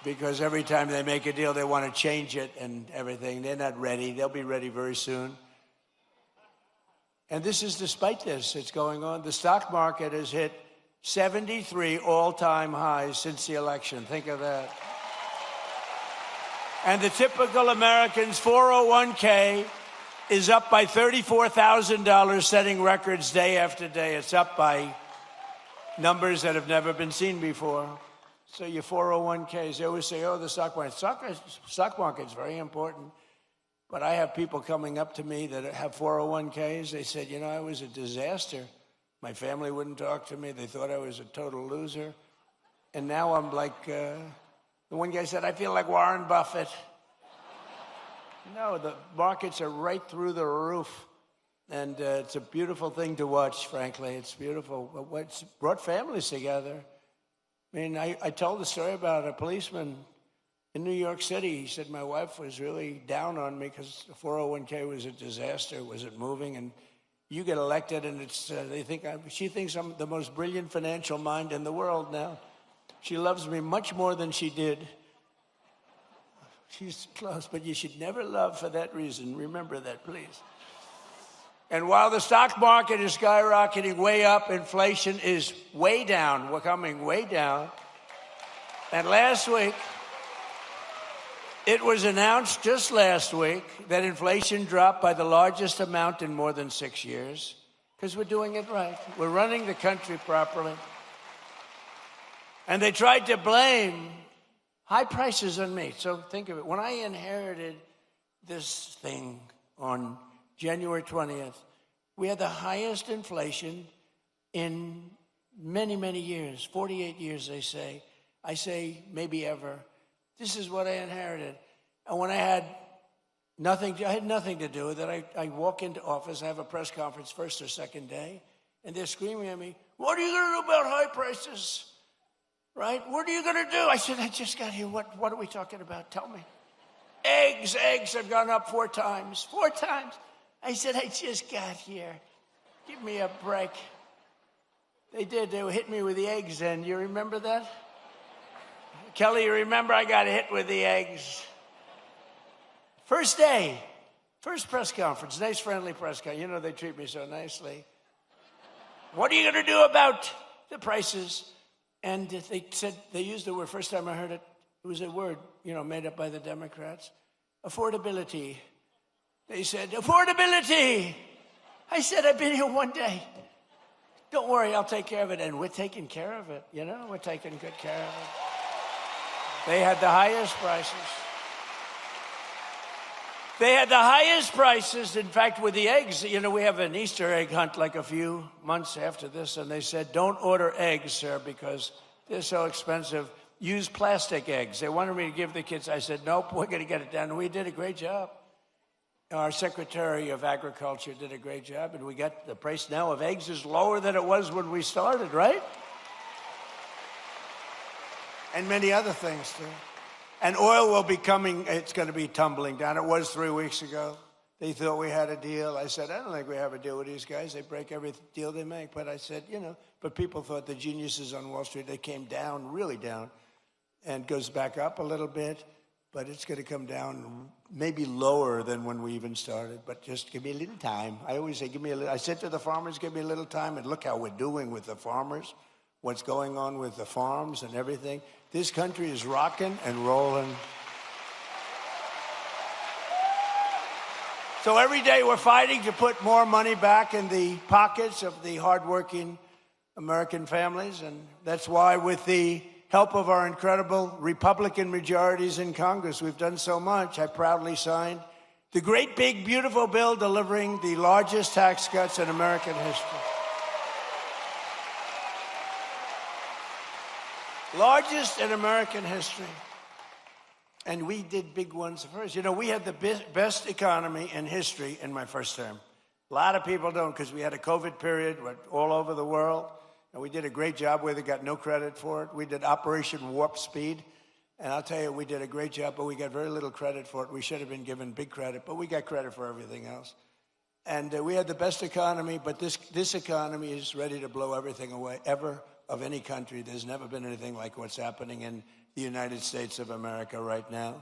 Because every time they make a deal, they want to change it and everything. They're not ready. They'll be ready very soon. And this is despite this. It's going on. The stock market has hit 73 all-time highs since the election. Think of that. And the typical American's 401k is up by $34,000, setting records day after day. It's up by numbers that have never been seen before. So your 401ks, they always say, oh, the stock market. Stock market's very important. But I have people coming up to me that have 401ks. They said, you know, I was a disaster. My family wouldn't talk to me. They thought I was a total loser. And now I'm like, the one guy said, I feel like Warren Buffett. No, the markets are right through the roof. And it's a beautiful thing to watch, frankly. It's beautiful. It's brought families together. I mean, I told the story about a policeman in New York City. He said, my wife was really down on me because the 401k was a disaster, wasn't moving. And you get elected, and it's she thinks I'm the most brilliant financial mind in the world now. She loves me much more than she did. She's close, but you should never love for that reason. Remember that, please. And while the stock market is skyrocketing way up, inflation is way down. We're coming way down. And last week, it was announced just last week that inflation dropped by the largest amount in more than 6 years because we're doing it right. We're running the country properly. And they tried to blame high prices on me. So think of it. When I inherited this thing on January 20th, we had the highest inflation in many, many years, 48 years, they say. I say maybe ever. This is what I inherited. And when I had nothing to do with it. I walk into office, I have a press conference first or second day, and they're screaming at me, what are you going to do about high prices? Right? What are you going to do? I said, I just got here. What are we talking about? Tell me. Eggs have gone up 4 times. 4 times. I said, I just got here. Give me a break. They did. They hit me with the eggs then. You remember that? Kelly, you remember I got hit with the eggs. First day, first press conference, nice friendly press conference. You know, they treat me so nicely. What are you going to do about the prices? And they said, they used the word, first time I heard it, it was a word, made up by the Democrats. Affordability. They said, affordability. I said, I've been here 1 day. Don't worry, I'll take care of it. And we're taking care of it, we're taking good care of it. They had the highest prices. They had the highest prices. In fact, with the eggs, we have an Easter egg hunt like a few months after this, and they said, don't order eggs, sir, because they're so expensive. Use plastic eggs. They wanted me to give the kids. I said, nope, we're going to get it done. And we did a great job. Our Secretary of Agriculture did a great job, and we got the price now of eggs is lower than it was when we started, right? And many other things, too. And oil will be coming, it's going to be tumbling down. It was 3 weeks ago. They thought we had a deal. I said, I don't think we have a deal with these guys. They break every deal they make. But I said, but people thought the geniuses on Wall Street, they came down, really down, and goes back up a little bit. But it's going to come down maybe lower than when we even started. But just give me a little time. I always say, I said to the farmers, give me a little time. And look how we're doing with the farmers, what's going on with the farms and everything. This country is rocking and rolling. So every day we're fighting to put more money back in the pockets of the hardworking American families. And that's why, with the help of our incredible Republican majorities in Congress, we've done so much. I proudly signed the great, big, beautiful bill delivering the largest tax cuts in American history. Largest in American history. And we did big ones first. We had the best economy in history in my first term. A lot of people don't, because we had a COVID period all over the world. And we did a great job where they got no credit for it. We did Operation Warp Speed. And I'll tell you, we did a great job, but we got very little credit for it. We should have been given big credit, but we got credit for everything else. And we had the best economy, but this economy is ready to blow everything away, ever, of any country. There's never been anything like what's happening in the United States of America right now.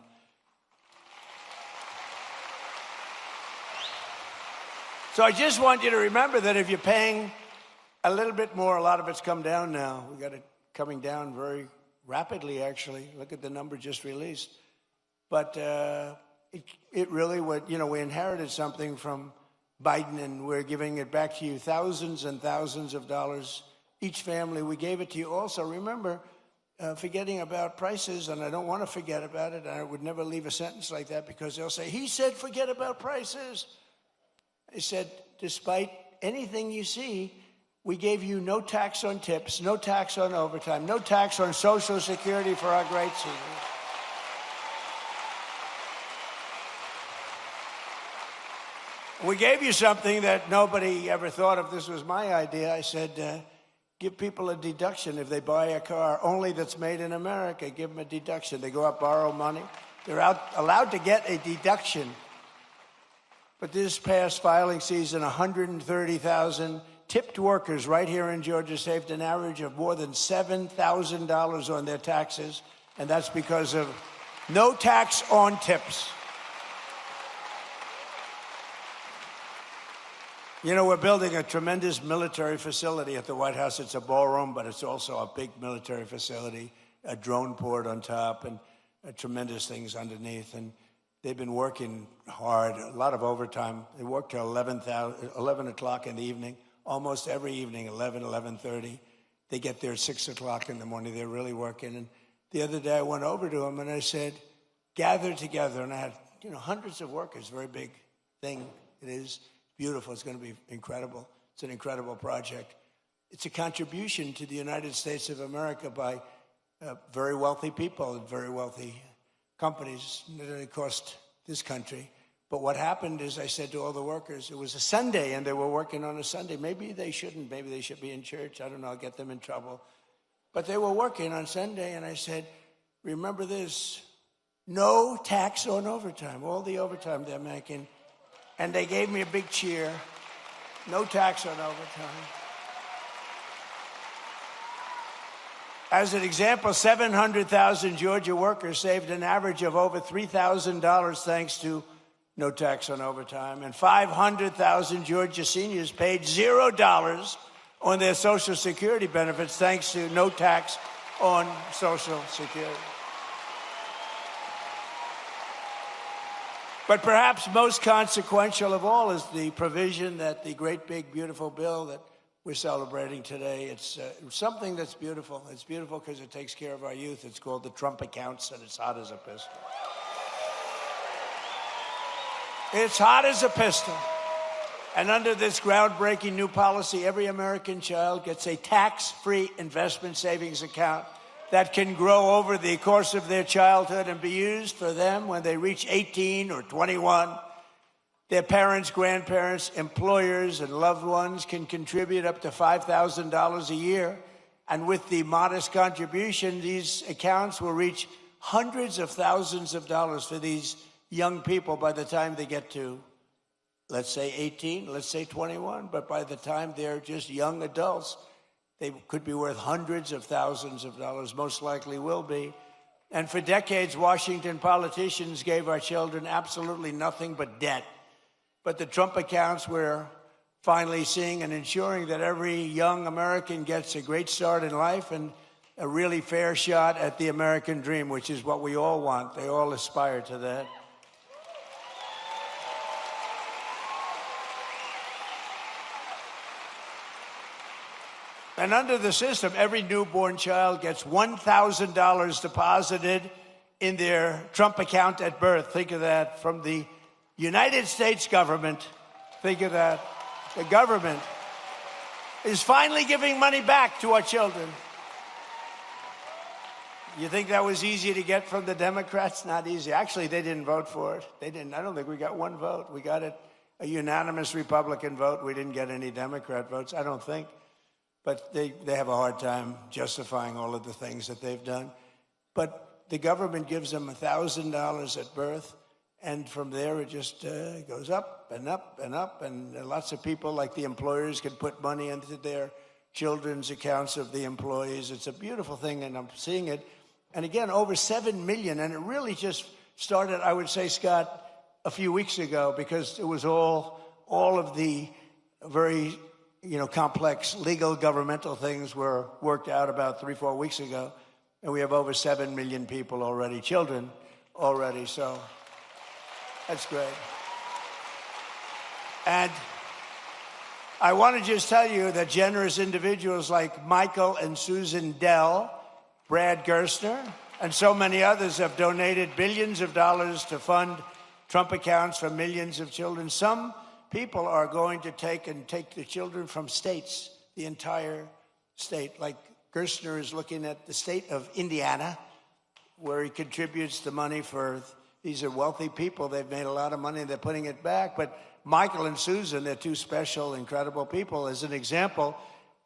So I just want you to remember that if you're paying a little bit more, a lot of it's come down now. We got it coming down very rapidly, actually. Look at the number just released. But it really would, we inherited something from Biden, and we're giving it back to you, thousands and thousands of dollars each family. We gave it to you also. Remember, forgetting about prices, and I don't want to forget about it. I would never leave a sentence like that because they'll say, he said forget about prices. I said, despite anything you see, we gave you no tax on tips, no tax on overtime, no tax on Social Security for our great seniors. We gave you something that nobody ever thought of. This was my idea. I said, give people a deduction if they buy a car only that's made in America. Give them a deduction. They go out, borrow money. They're allowed to get a deduction. But this past filing season, 130,000 tipped workers right here in Georgia saved an average of more than $7,000 on their taxes, and that's because of no tax on tips. We're building a tremendous military facility at the White House. It's a ballroom, but it's also a big military facility, a drone port on top, and tremendous things underneath. And they've been working hard, a lot of overtime. They work till 11 o'clock in the evening, almost every evening, 11:30. They get there at 6 o'clock in the morning. They're really working. And the other day I went over to them and I said, gather together. And I had, hundreds of workers, very big thing it is. Beautiful. It's going to be incredible. It's an incredible project. It's a contribution to the United States of America by very wealthy people and very wealthy companies. It didn't cost this country. But what happened is I said to all the workers, it was a Sunday and they were working on a Sunday. Maybe they shouldn't. Maybe they should be in church. I don't know. I'll get them in trouble. But they were working on Sunday, and I said, remember this, no tax on overtime, all the overtime they're making. And they gave me a big cheer. No tax on overtime. As an example, 700,000 Georgia workers saved an average of over $3,000 thanks to no tax on overtime. And 500,000 Georgia seniors paid $0 on their Social Security benefits thanks to no tax on Social Security. But perhaps most consequential of all is the provision that the great, big, beautiful bill that we're celebrating today. It's something that's beautiful. It's beautiful because it takes care of our youth. It's called the Trump accounts, and it's hot as a pistol. It's hot as a pistol. And under this groundbreaking new policy, every American child gets a tax-free investment savings account that can grow over the course of their childhood and be used for them when they reach 18 or 21. Their parents, grandparents, employers, and loved ones can contribute up to $5,000 a year. And with the modest contribution, these accounts will reach hundreds of thousands of dollars for these young people by the time they get to, let's say 18, let's say 21. But by the time they're just young adults, they could be worth hundreds of thousands of dollars, most likely will be. And for decades, Washington politicians gave our children absolutely nothing but debt. But the Trump accounts, we're finally seeing and ensuring that every young American gets a great start in life and a really fair shot at the American dream, which is what we all want. They all aspire to that. And under the system, every newborn child gets $1,000 deposited in their Trump account at birth. Think of that. From the United States government. Think of that. The government is finally giving money back to our children. You think that was easy to get from the Democrats? Not easy. Actually, they didn't vote for it. They didn't. I don't think we got one vote. We got it, a unanimous Republican vote. We didn't get any Democrat votes, I don't think. But they have a hard time justifying all of the things that they've done. But the government gives them $1,000 at birth, and from there it just goes up and up and up. And lots of people, like the employers, can put money into their children's accounts of the employees. It's a beautiful thing, and I'm seeing it. And again, over 7 million, and it really just started, I would say, Scott, a few weeks ago, because it was all all of the very, complex legal governmental things were worked out about 3-4 weeks ago. And we have over 7 million people already, children already, so that's great. And I want to just tell you that generous individuals like Michael and Susan Dell, Brad Gerstner, and so many others have donated billions of dollars to fund Trump accounts for millions of children. Some people are going to take the children from states, the entire state. Like Gerstner is looking at the state of Indiana, where he contributes the money for, these are wealthy people. They've made a lot of money and they're putting it back. But Michael and Susan, they're two special, incredible people. As an example,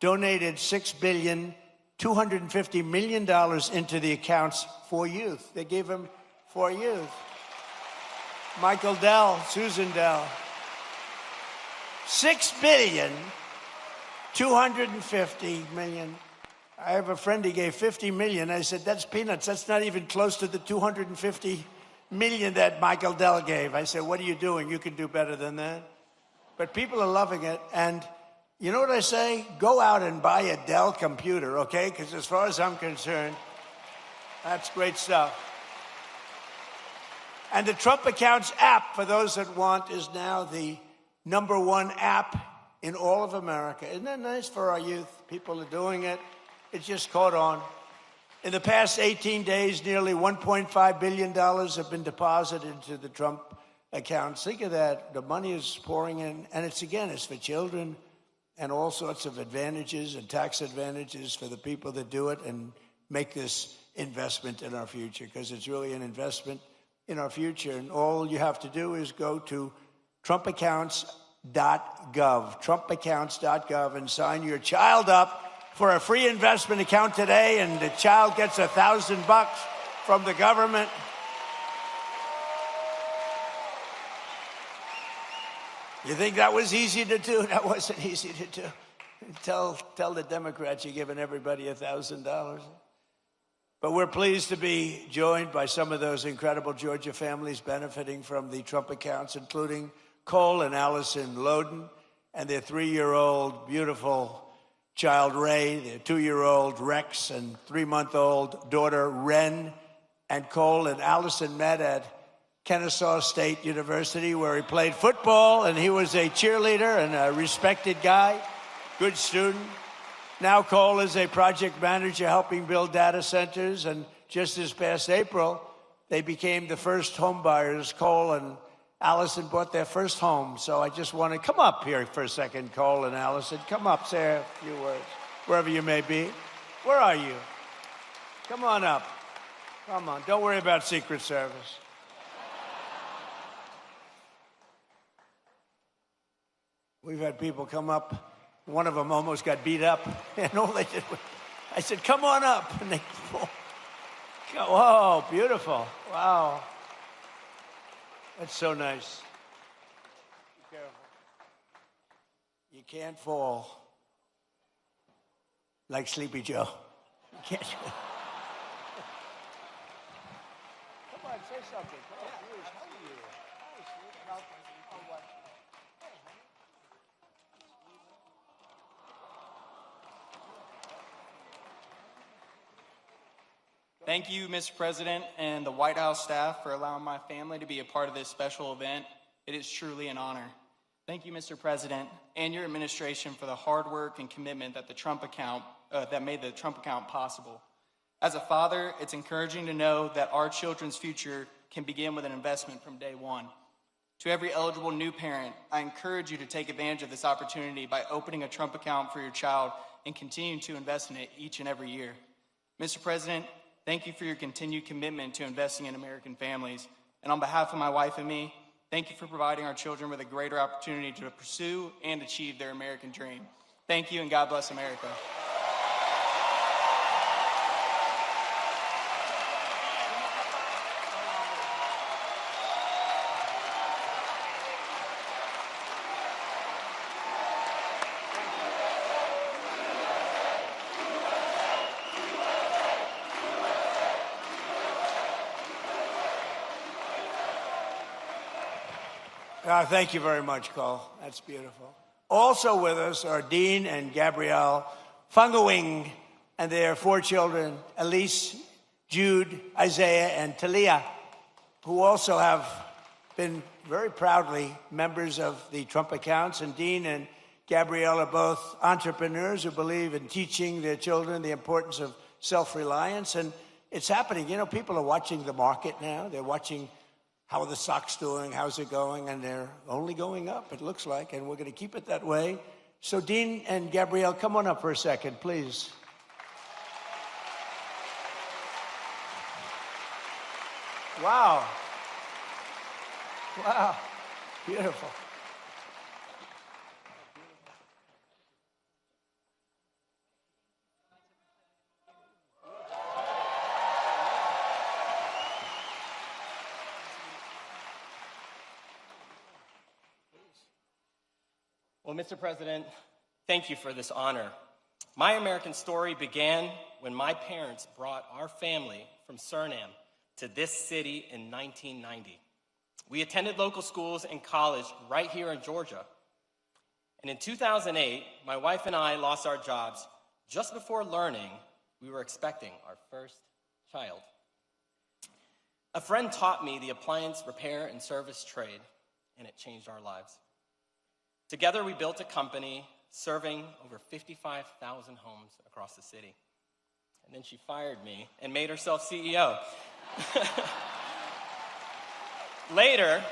donated $6,250 million into the accounts for youth. They gave them for youth. Michael Dell, Susan Dell. $6,250 million. I have a friend, he gave $50 million. I said, that's peanuts. That's not even close to the $250 million that Michael Dell gave. I said, what are you doing? You can do better than that. But people are loving it. And you know what I say? Go out and buy a Dell computer, okay? Because as far as I'm concerned, that's great stuff. And the Trump Accounts app, for those that want, is now the #1 app in all of America. Isn't that nice for our youth? People are doing it. It just caught on. In the past 18 days, nearly $1.5 billion have been deposited into the Trump accounts. Think of that. The money is pouring in. And it's for children and all sorts of advantages and tax advantages for the people that do it and make this investment in our future, because it's really an investment in our future. And all you have to do is go to trumpaccounts.gov, trumpaccounts.gov, and sign your child up for a free investment account today, and the child gets $1,000 from the government. You think that was easy to do? That wasn't easy to do. Tell the Democrats you're giving everybody $1,000. But we're pleased to be joined by some of those incredible Georgia families benefiting from the Trump accounts, including Cole and Allison Loden and their 3-year-old beautiful child Ray, their 2-year-old Rex, and 3-month-old daughter Ren. And Cole and Allison met at Kennesaw State University, where he played football, and he was a cheerleader and a respected guy, good student. Now Cole is a project manager helping build data centers, and just this past April, they became the first home buyers. Cole and Allison bought their first home. So I just want to come up here for a second, Cole and Allison. Come up, say a few words, wherever you may be. Where are you? Come on up. Come on. Don't worry about Secret Service. We've had people come up. One of them almost got beat up. And all they did was, I said, come on up. And they, whoa, beautiful. Wow. That's so nice. Be careful. You can't fall like Sleepy Joe. You can't. Come on, say something. Come on, please. How are you? Hi, sweet. Oh, what? Hey, honey. Thank you, Mr. President, and the White House staff for allowing my family to be a part of this special event. It is truly an honor. Thank you, Mr. President, and your administration for the hard work and commitment that that made the Trump account possible. As a father, it's encouraging to know that our children's future can begin with an investment from day one. To every eligible new parent, I encourage you to take advantage of this opportunity by opening a Trump account for your child and continuing to invest in it each and every year. Mr. President, thank you for your continued commitment to investing in American families. And on behalf of my wife and me, thank you for providing our children with a greater opportunity to pursue and achieve their American dream. Thank you, and God bless America. Thank you very much, Cole. That's beautiful. Also with us are Dean and Gabrielle Fungawing and their 4 children, Elise, Jude, Isaiah, and Talia, who also have been very proudly members of the Trump accounts. And Dean and Gabrielle are both entrepreneurs who believe in teaching their children the importance of self-reliance. And it's happening. You know, people are watching the market now. They're watching how are the stocks doing, how's it going, and they're only going up, it looks like, and we're going to keep it that way. So Dean and Gabrielle, come on up for a second, please. Wow. Wow. Beautiful. Well, Mr. President, thank you for this honor. My American story began when my parents brought our family from Suriname to this city in 1990. We attended local schools and college right here in Georgia. And in 2008, my wife and I lost our jobs just before learning we were expecting our first child. A friend taught me the appliance repair and service trade, and it changed our lives. Together, we built a company serving over 55,000 homes across the city. And then she fired me and made herself CEO. Later,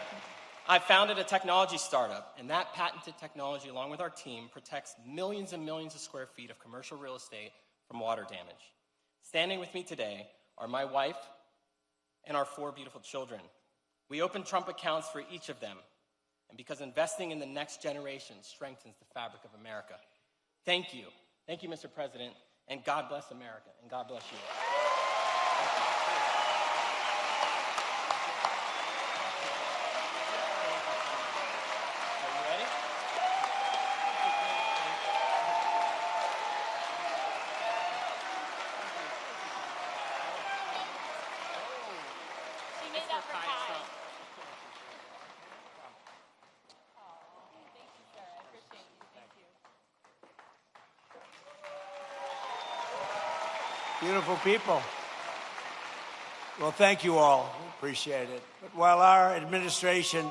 I founded a technology startup, and that patented technology, along with our team, protects millions and millions of square feet of commercial real estate from water damage. Standing with me today are my wife and our 4 beautiful children. We opened Trump accounts for each of them, and because investing in the next generation strengthens the fabric of America. Thank you. Thank you, Mr. President, and God bless America, and God bless you. Are you ready? She made up for time. Beautiful people. Well, thank you all. We appreciate it. But while our administration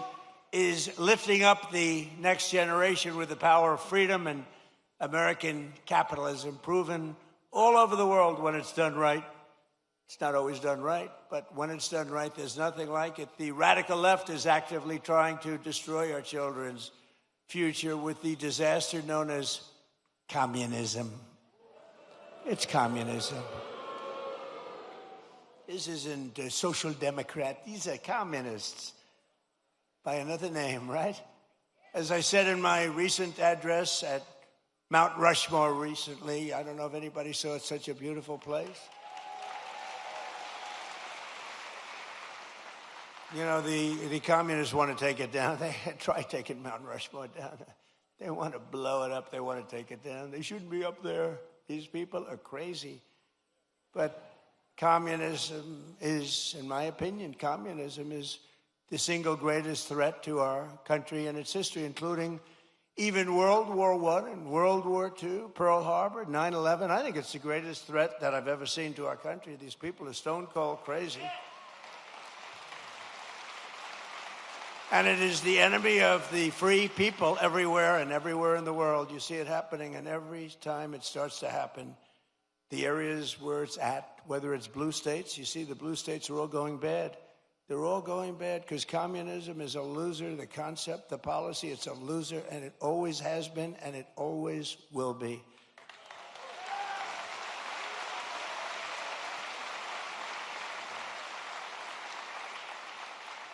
is lifting up the next generation with the power of freedom and American capitalism, proven all over the world when it's done right, it's not always done right, but when it's done right, there's nothing like it. The radical left is actively trying to destroy our children's future with the disaster known as communism. It's communism. This isn't a social democrat. These are communists by another name, right? As I said in my recent address at Mount Rushmore recently, I don't know if anybody saw it, such a beautiful place. You know, the communists want to take it down. They try taking Mount Rushmore down. They want to blow it up. They want to take it down. They shouldn't be up there. These people are crazy. But communism is, in my opinion, communism is the single greatest threat to our country and its history, including even World War I and World War II, Pearl Harbor, 9/11. I think it's the greatest threat that I've ever seen to our country. These people are stone cold crazy. And it is the enemy of the free people everywhere and everywhere in the world. You see it happening, and every time it starts to happen, the areas where it's at, whether it's blue states, you see the blue states are all going bad. They're all going bad because communism is a loser. The concept, the policy, it's a loser, and it always has been, and it always will be.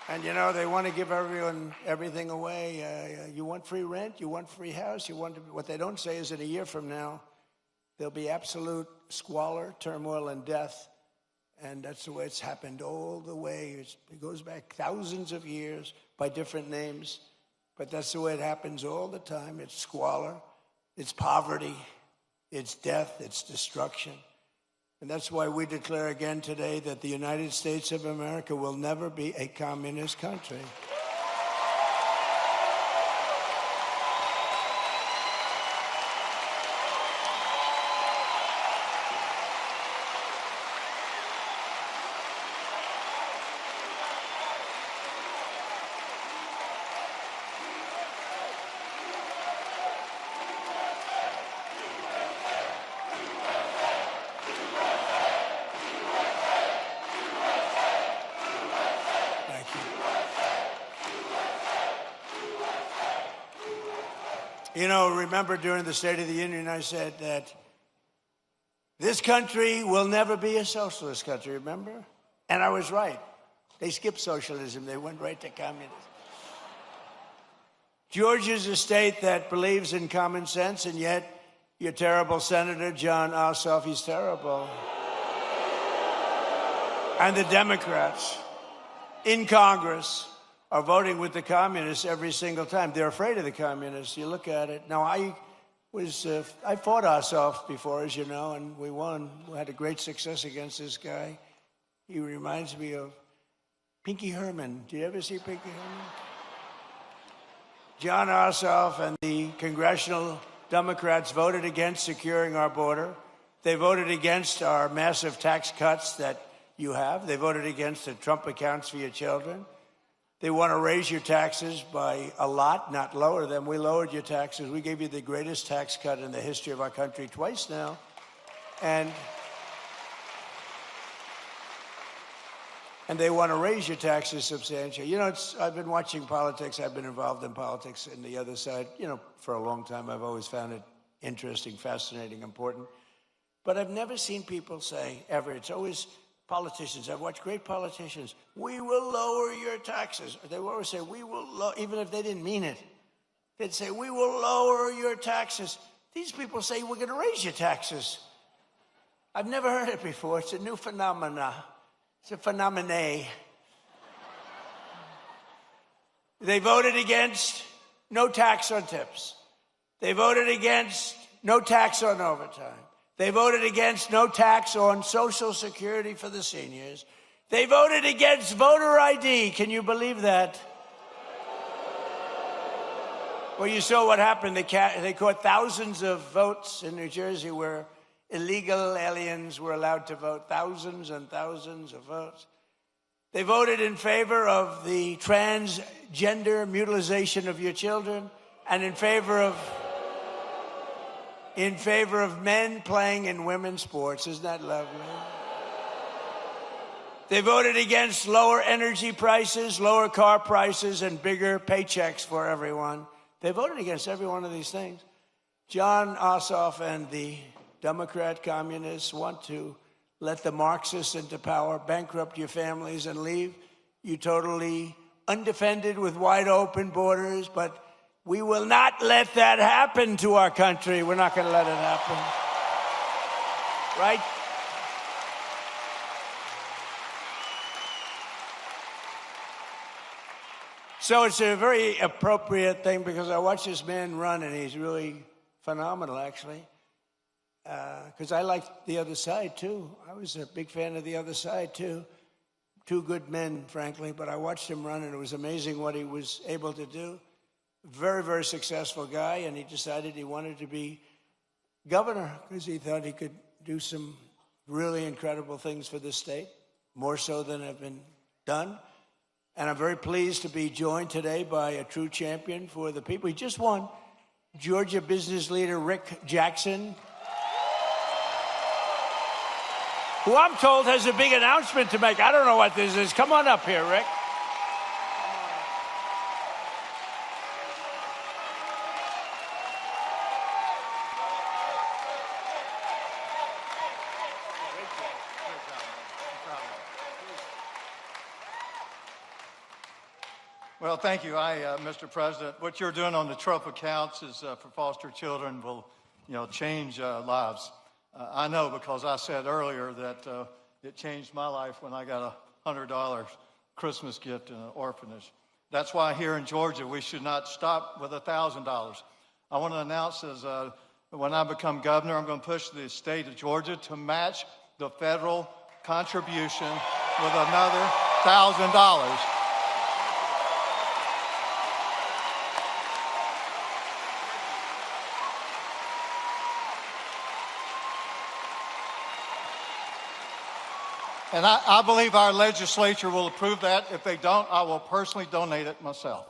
And, you know, they want to give everyone everything away. You want free rent? You want free house? What they don't say is that a year from now, there'll be absolute squalor, turmoil, and death. And that's the way it's happened all the way. It goes back thousands of years by different names. But that's the way it happens all the time. It's squalor, it's poverty, it's death, it's destruction. And that's why we declare again today that the United States of America will never be a communist country. You know, remember during the State of the Union, I said that this country will never be a socialist country, remember? And I was right. They skipped socialism. They went right to communism. Georgia's a state that believes in common sense, and yet your terrible senator, John Ossoff, he's terrible. And the Democrats in Congress are voting with the communists every single time. They're afraid of the communists. You look at it. Now, I fought Ossoff before, as you know, and we won. We had a great success against this guy. He reminds me of Pinky Herman. Did you ever see Pinky Herman? John Ossoff and the congressional Democrats voted against securing our border. They voted against our massive tax cuts that you have. They voted against the Trump accounts for your children. They want to raise your taxes by a lot, not lower them. We lowered your taxes. We gave you the greatest tax cut in the history of our country twice now. And they want to raise your taxes substantially. You know, I've been watching politics. I've been involved in politics in the other side, you know, for a long time. I've always found it interesting, fascinating, important. But I've never seen people say, ever, it's always politicians. I've watched great politicians. We will lower your taxes. They will always say, we will, even if they didn't mean it. They'd say, we will lower your taxes. These people say, we're going to raise your taxes. I've never heard it before. It's a new phenomena. It's a phenomenon. They voted against no tax on tips. They voted against no tax on overtime. They voted against no tax on Social Security for the seniors. They voted against voter ID. Can you believe that? Well, you saw what happened. They caught thousands of votes in New Jersey where illegal aliens were allowed to vote, thousands and thousands of votes. They voted in favor of the transgender mutilization of your children and in favor of men playing in women's sports. Isn't that lovely? They voted against lower energy prices, lower car prices, and bigger paychecks for everyone. They voted against every one of these things. John Ossoff and the Democrat communists want to let the Marxists into power, bankrupt your families, and leave you totally undefended with wide open borders. But we will not let that happen to our country. We're not going to let it happen. Right? So it's a very appropriate thing because I watch this man run, and he's really phenomenal, actually. Because I liked the other side, too. I was a big fan of the other side, too. Two good men, frankly, but I watched him run, and it was amazing what he was able to do. Very, very successful guy, and he decided he wanted to be governor because he thought he could do some really incredible things for this state, more so than have been done. And I'm very pleased to be joined today by a true champion for the people. He just won, Georgia business leader Rick Jackson, who I'm told has a big announcement to make. I don't know what this is. Come on up here, Rick. Well, thank you, Mr. President. What you're doing on the Trump accounts is for foster children will, change lives. I know because I said earlier that it changed my life when I got a $100 Christmas gift in an orphanage. That's why here in Georgia we should not stop with $1,000. I want to announce when I become governor, I'm going to push the state of Georgia to match the federal contribution with another $1,000. And I believe our legislature will approve that. If they don't, I will personally donate it myself.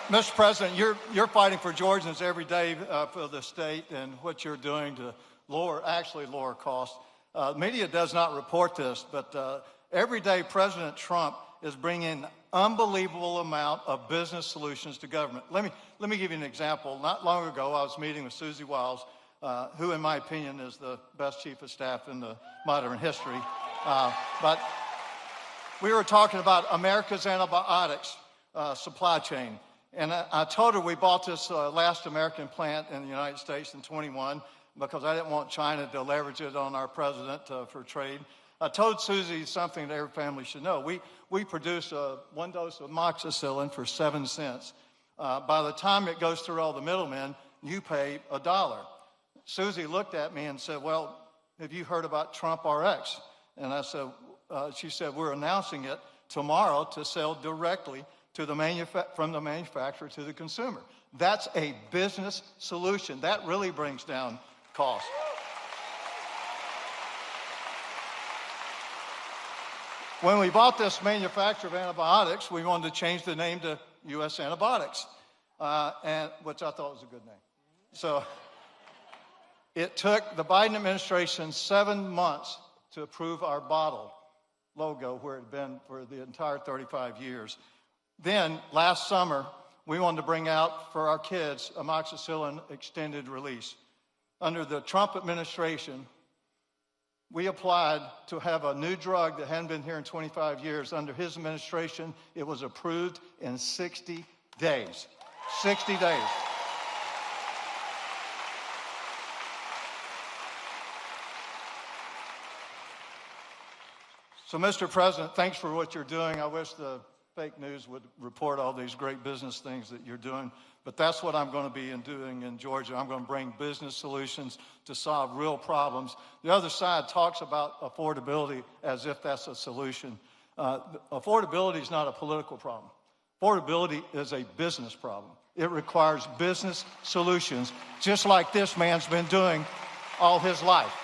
Mr. President, you're fighting for Georgians every day for the state and what you're doing to lower costs. Media does not report this, but Every day, President Trump is bringing an unbelievable amount of business solutions to government. Let me give you an example. Not long ago, I was meeting with Susie Wiles, who, in my opinion, is the best chief of staff in the modern history. But we were talking about America's antibiotics supply chain. And I told her we bought this last American plant in the United States in 21 because I didn't want China to leverage it on our president for trade. I told Susie something that every family should know. We produce one dose of amoxicillin for 7 cents. By the time it goes through all the middlemen, you pay $1. Susie looked at me and said, well, have you heard about Trump RX? And I said, she said, we're announcing it tomorrow to sell directly to the from the manufacturer to the consumer. That's a business solution. That really brings down costs. When we bought this manufacturer of antibiotics, we wanted to change the name to U.S. Antibiotics, which I thought was a good name. So it took the Biden administration 7 months to approve our bottle logo where it had been for the entire 35 years. Then, last summer, we wanted to bring out for our kids amoxicillin extended release. Under the Trump administration, we applied to have a new drug that hadn't been here in 25 years. Under his administration, it was approved in 60 days. 60 days. So, Mr. President, thanks for what you're doing. I wish the fake news would report all these great business things that you're doing, but that's what I'm going to be doing in Georgia. I'm going to bring business solutions to solve real problems. The other side talks about affordability as if that's a solution. Affordability is not a political problem. Affordability is a business problem. It requires business solutions, just like this man's been doing all his life.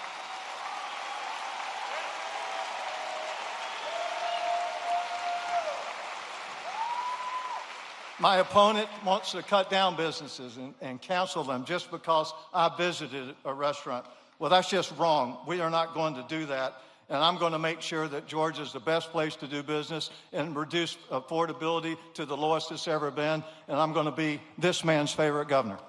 My opponent wants to cut down businesses and cancel them just because I visited a restaurant. Well, that's just wrong. We are not going to do that. And I'm going to make sure that Georgia is the best place to do business and reduce affordability to the lowest it's ever been. And I'm going to be this man's favorite governor.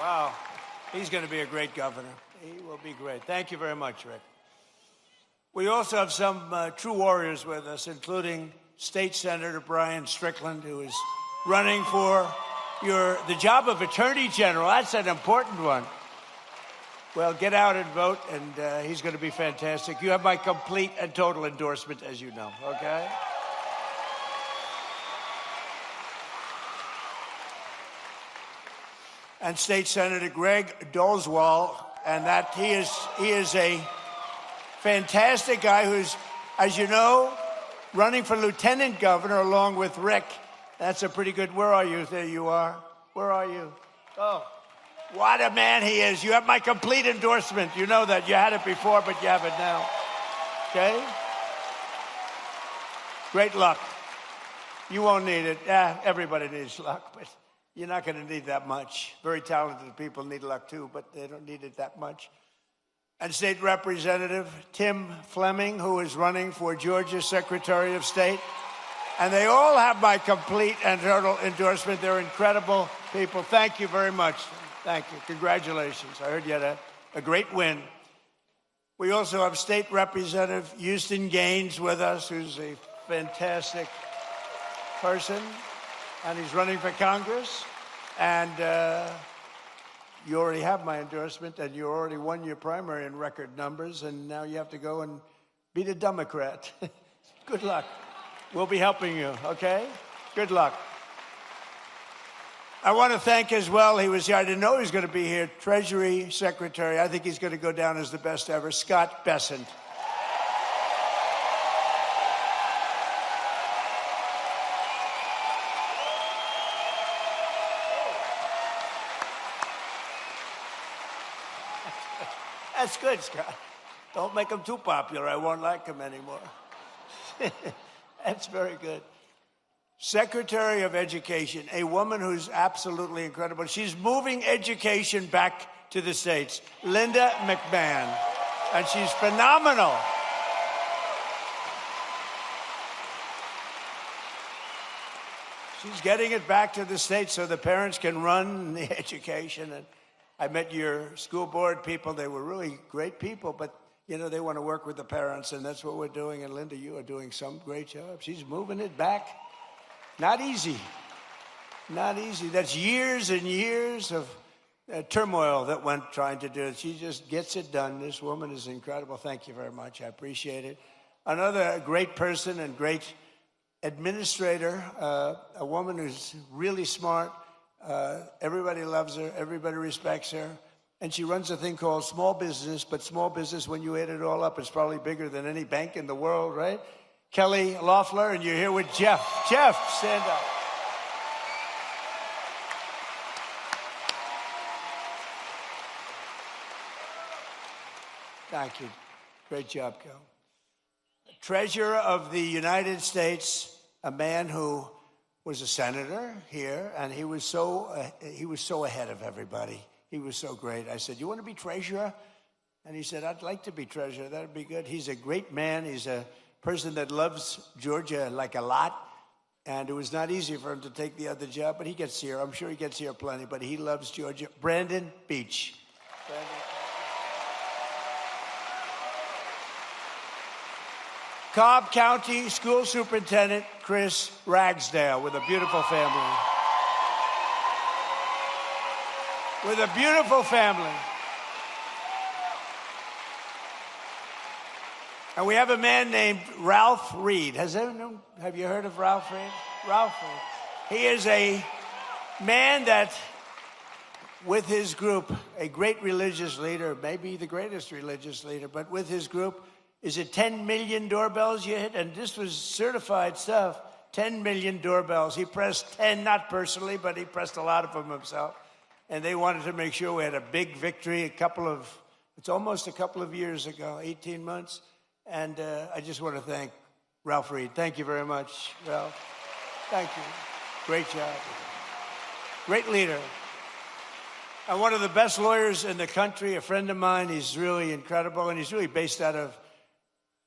Wow, he's going to be a great governor. He will be great. Thank you very much, Rick. We also have some true warriors with us, including State Senator Brian Strickland, who is running for the job of Attorney General. That's an important one. Well, get out and vote, and he's going to be fantastic. You have my complete and total endorsement, as you know, okay? And State Senator Greg Doswell, and that he is a fantastic guy who's, as you know, running for lieutenant governor along with Rick. That's a pretty good. Where are you? There you are. Where are you? Oh, what a man he is. You have my complete endorsement. You know that. You had it before, but you have it now. Okay? Great luck. You won't need it. Everybody needs luck, but you're not going to need that much. Very talented people need luck too, but they don't need it that much. And State Representative Tim Fleming, who is running for Georgia Secretary of State. And they all have my complete and total endorsement. They're incredible people. Thank you very much. Thank you. Congratulations. I heard you had a great win. We also have State Representative Houston Gaines with us, who's a fantastic person. And he's running for Congress. And you already have my endorsement, and you already won your primary in record numbers, and now you have to go and beat a Democrat. Good luck. We'll be helping you, okay? Good luck. I want to thank as well, he was here, I didn't know he was going to be here, Treasury Secretary, I think he's going to go down as the best ever, Scott Bessent. That's good, Scott. Don't make him too popular. I won't like him anymore. That's very good. Secretary of Education, a woman who's absolutely incredible. She's moving education back to the States, Linda McMahon, and she's phenomenal. She's getting it back to the States so the parents can run the education. And I met your school board people. They were really great people, but you know, they want to work with the parents, and that's what we're doing. And Linda, you are doing some great job. She's moving it back. Not easy. Not easy. That's years and years of turmoil that went trying to do it. She just gets it done. This woman is incredible. Thank you very much. I appreciate it. Another great person and great administrator, a woman who's really smart. Everybody loves her. Everybody respects her. And she runs a thing called small business, but small business, when you add it all up, is probably bigger than any bank in the world, right? Kelly Loeffler, and you're here with Jeff. Jeff, stand up. Thank you. Great job, Kel. Treasurer of the United States, a man who was a senator here, and he was so ahead of everybody. He was so great. I said, "You want to be treasurer?" And he said, "I'd like to be treasurer. That'd be good." He's a great man. He's a person that loves Georgia like a lot. And it was not easy for him to take the other job, but he gets here. I'm sure he gets here plenty, but he loves Georgia. Brandon Beach. Brandon. Cobb County School Superintendent Chris Ragsdale with a beautiful family. With a beautiful family. And we have a man named Ralph Reed. Have you heard of Ralph Reed? Ralph Reed. He is a man that, with his group, a great religious leader, maybe the greatest religious leader, but with his group, is it 10 million doorbells you hit? And this was certified stuff. 10 million doorbells. He pressed 10, not personally, but he pressed a lot of them himself. And they wanted to make sure we had a big victory it's almost a couple of years ago, 18 months. And I just want to thank Ralph Reed. Thank you very much, Ralph. Thank you. Great job. Great leader. And one of the best lawyers in the country, a friend of mine. He's really incredible, and he's really based out of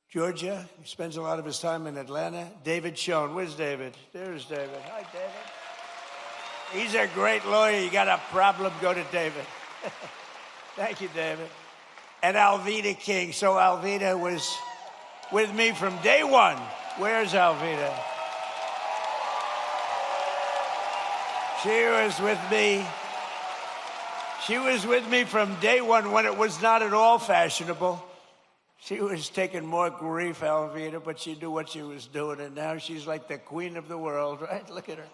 Georgia. He spends a lot of his time in Atlanta. David Schoen. Where's David? There's David. Hi, David. He's a great lawyer. You got a problem, go to David. Thank you, David. And Alveda King. So Alveda was with me from day one. Where's Alveda? She was with me. She was with me from day one when it was not at all fashionable. She was taking more grief, Alveda, but she knew what she was doing, and now she's like the queen of the world, right? Look at her.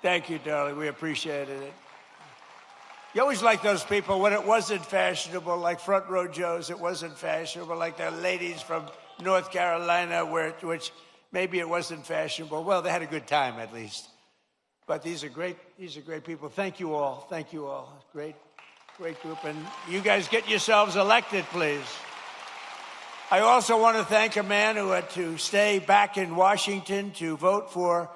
Thank you, darling. We appreciated it. You always like those people when it wasn't fashionable, like Front Row Joe's. It wasn't fashionable, like the ladies from North Carolina, which maybe it wasn't fashionable. Well, they had a good time at least. But these are great people. Thank you all. Thank you all. Great group. And you guys get yourselves elected, please. I also want to thank a man who had to stay back in Washington to vote for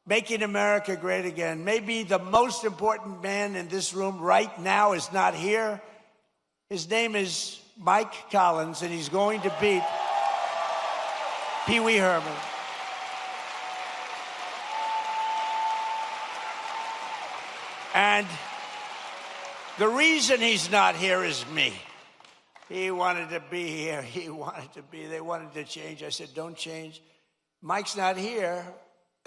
Making America Great Again. Maybe the most important man in this room right now is not here. His name is Mike Collins, and he's going to beat Pee Wee Herman. And the reason he's not here is me. He wanted to be here. They wanted to change. I said, don't change. Mike's not here.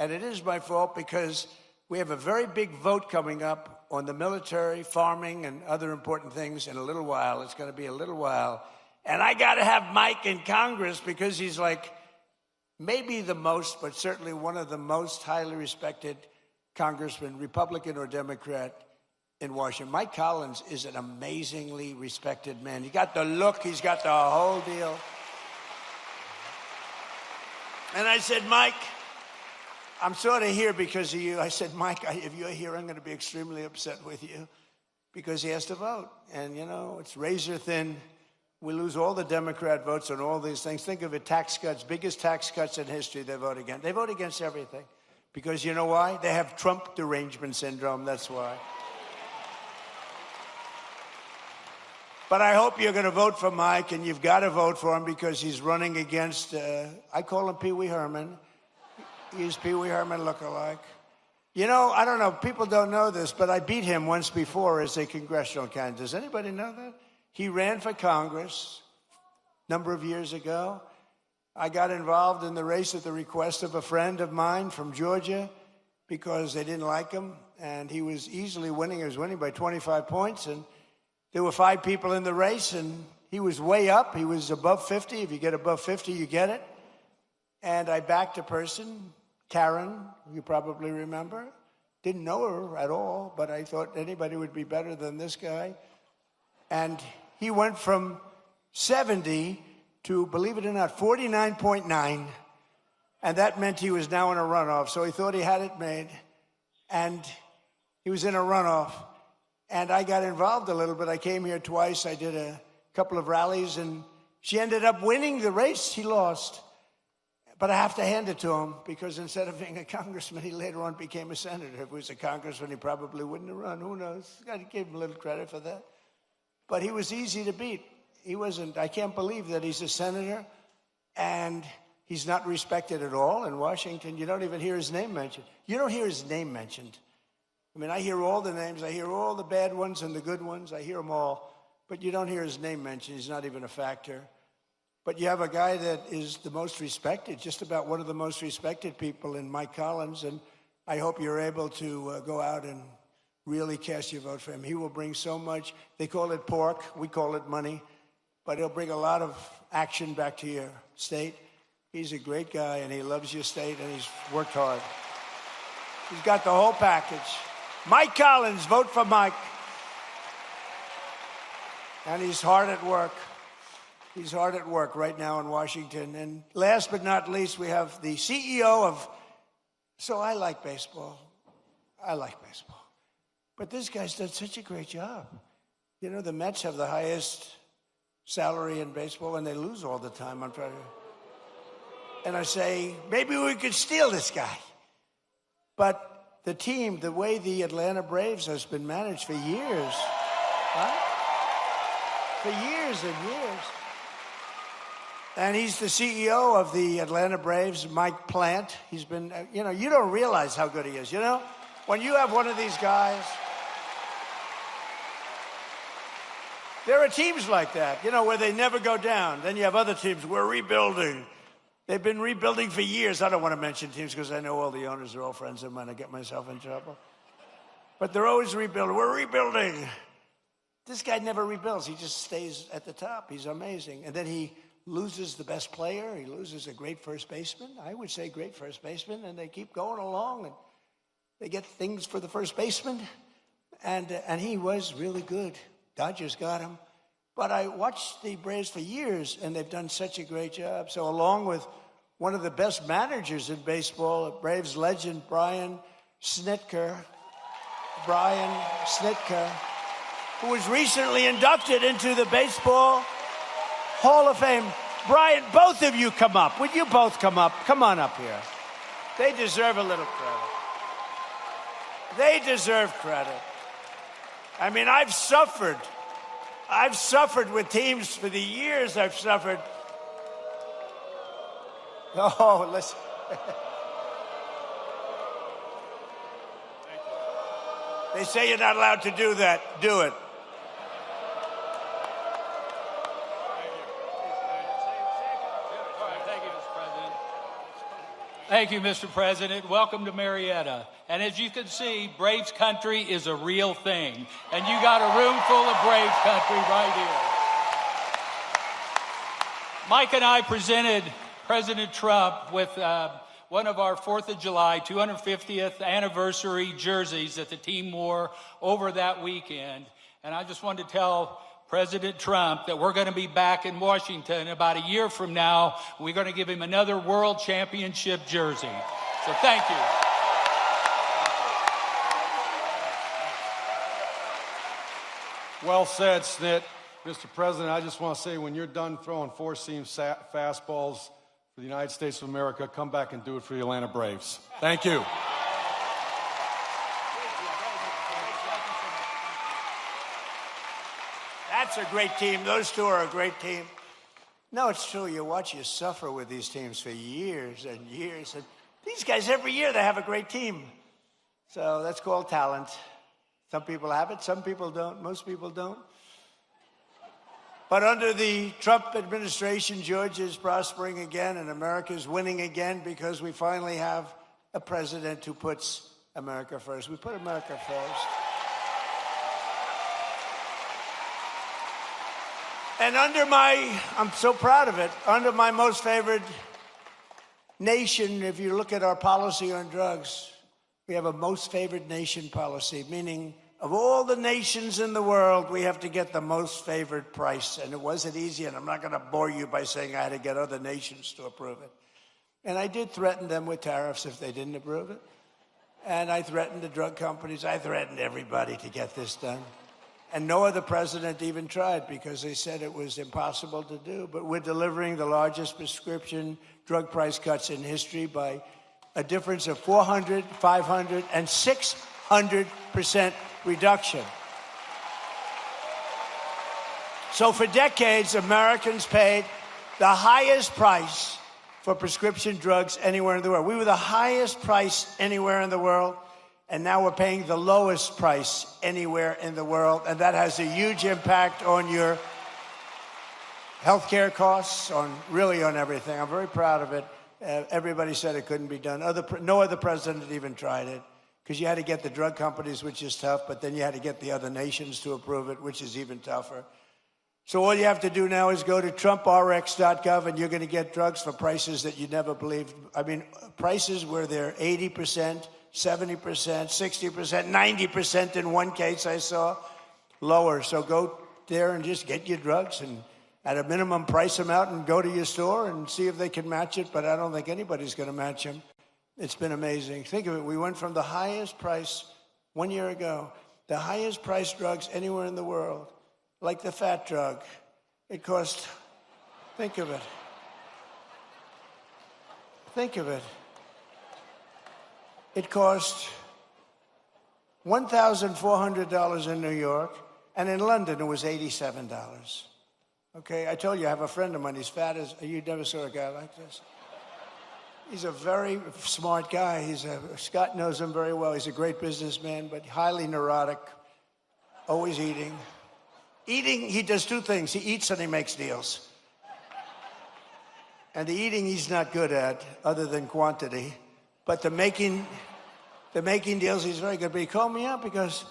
And it is my fault because we have a very big vote coming up on the military, farming, and other important things in a little while. It's going to be a little while. And I got to have Mike in Congress because he's like maybe the most, but certainly one of the most highly respected congressmen, Republican or Democrat, in Washington. Mike Collins is an amazingly respected man. He got the look. He's got the whole deal. And I said, Mike, I'm sort of here because of you. I said, Mike, if you're here, I'm going to be extremely upset with you because he has to vote. And, you know, it's razor thin We lose all the Democrat votes on all these things. Think of it, tax cuts, biggest tax cuts in history they vote against. They vote against everything. Because you know why? They have Trump derangement syndrome, that's why. But I hope you're going to vote for Mike, and you've got to vote for him because he's running against, I call him Pee Wee Herman. He's Pee Wee Herman lookalike. You know, I don't know, people don't know this, but I beat him once before as a congressional candidate. Does anybody know that? He ran for Congress a number of years ago. I got involved in the race at the request of a friend of mine from Georgia because they didn't like him, and he was easily winning. He was winning by 25 points, and there were 5 people in the race, and he was way up. He was above 50. If you get above 50, you get it. And I backed a person, Karen, you probably remember. Didn't know her at all, but I thought anybody would be better than this guy. And he went from 70 to, believe it or not, 49.9. And that meant he was now in a runoff. So he thought he had it made. And he was in a runoff. And I got involved a little bit. I came here twice. I did a couple of rallies, and she ended up winning the race. He lost. But I have to hand it to him, because instead of being a congressman, he later on became a senator. If he was a congressman, he probably wouldn't have run. Who knows? I give him a little credit for that. But he was easy to beat. He wasn't. I can't believe that he's a senator, and he's not respected at all in Washington. You don't even hear his name mentioned. You don't hear his name mentioned. I mean, I hear all the names. I hear all the bad ones and the good ones. I hear them all. But you don't hear his name mentioned. He's not even a factor. But you have a guy that is the most respected, just about one of the most respected people in Mike Collins. And I hope you're able to go out and really cast your vote for him. He will bring so much. They call it pork. We call it money. But he'll bring a lot of action back to your state. He's a great guy, and he loves your state, and he's worked hard. He's got the whole package. Mike Collins, vote for Mike. And he's hard at work. He's hard at work right now in Washington. And last but not least, we have the CEO of... So I like baseball. I like baseball. But this guy's done such a great job. You know, the Mets have the highest salary in baseball, and they lose all the time. I'm trying to... And I say, maybe we could steal this guy. But the team, the way the Atlanta Braves has been managed for years, right? For years and years. And he's the CEO of the Atlanta Braves, Mike Plant. He's been, you know, you don't realize how good he is, you know? When you have one of these guys, there are teams like that, you know, where they never go down. Then you have other teams, we're rebuilding. They've been rebuilding for years. I don't want to mention teams because I know all the owners are all friends of mine. I get myself in trouble. But they're always rebuilding. We're rebuilding. This guy never rebuilds. He just stays at the top. He's amazing. And then he loses the best player. He loses a great first baseman. I would say great first baseman. And they keep going along, and they get things for the first baseman. And he was really good. Dodgers got him. But I watched the Braves for years, and they've done such a great job. So along with one of the best managers in baseball, Braves legend Brian Snitker, who was recently inducted into the Baseball Hall of Fame. Brian, both of you come up. Would you both come up? Come on up here. They deserve a little credit. They deserve credit. I mean, I've suffered with teams for the years I've suffered. Oh, listen. They say you're not allowed to do that. Do it. Thank you, Mr. President. Welcome to Marietta. And as you can see, Braves country is a real thing. And you got a room full of Braves country right here. Mike and I presented President Trump with one of our 4th of July 250th anniversary jerseys that the team wore over that weekend. And I just wanted to tell President Trump that we're going to be back in Washington about a year from now. We're going to give him another World Championship jersey. So thank you. Well said, Snit. Mr. President, I just want to say, when you're done throwing four-seam fastballs for the United States of America, come back and do it for the Atlanta Braves. Thank you. That's a great team. Those two are a great team. No, it's true. You watch you suffer with these teams for years and years. And these guys, every year, they have a great team. So that's called talent. Some people have it, some people don't. Most people don't. But under the Trump administration, Georgia is prospering again and America is winning again because we finally have a president who puts America first. We put America first. And I'm so proud of it, under my most favored nation, if you look at our policy on drugs, we have a most favored nation policy, meaning of all the nations in the world, we have to get the most favored price. And it wasn't easy, and I'm not going to bore you by saying I had to get other nations to approve it. And I did threaten them with tariffs if they didn't approve it. And I threatened the drug companies. I threatened everybody to get this done. And no other president even tried because they said it was impossible to do. But we're delivering the largest prescription drug price cuts in history by a difference of 400, 500, and 600% reduction. So for decades, Americans paid the highest price for prescription drugs anywhere in the world. We were the highest price anywhere in the world, and now we're paying the lowest price anywhere in the world, and that has a huge impact on your healthcare costs, really on everything. I'm very proud of it. Everybody said it couldn't be done. No other president even tried it, because you had to get the drug companies, which is tough, but then you had to get the other nations to approve it, which is even tougher. So all you have to do now is go to TrumpRx.gov, and you're going to get drugs for prices that you never believed. I mean, prices where they're 80%, 70%, 60%, 90% in one case I saw, lower. So go there and just get your drugs, and at a minimum, price them out and go to your store and see if they can match it, but I don't think anybody's going to match them. It's been amazing. Think of it. We went from the highest price 1 year ago, the highest priced drugs anywhere in the world, like the fat drug. It cost, think of it. Think of it. It cost $1,400 in New York, and in London it was $87. Okay, I told you I have a friend of mine. He's fat as, you never saw a guy like this. He's a very smart guy. Scott knows him very well. He's a great businessman, but highly neurotic, always eating. Eating, he does two things. He eats and he makes deals. And the eating he's not good at, other than quantity. But the making deals, he's very good. But he called me up because,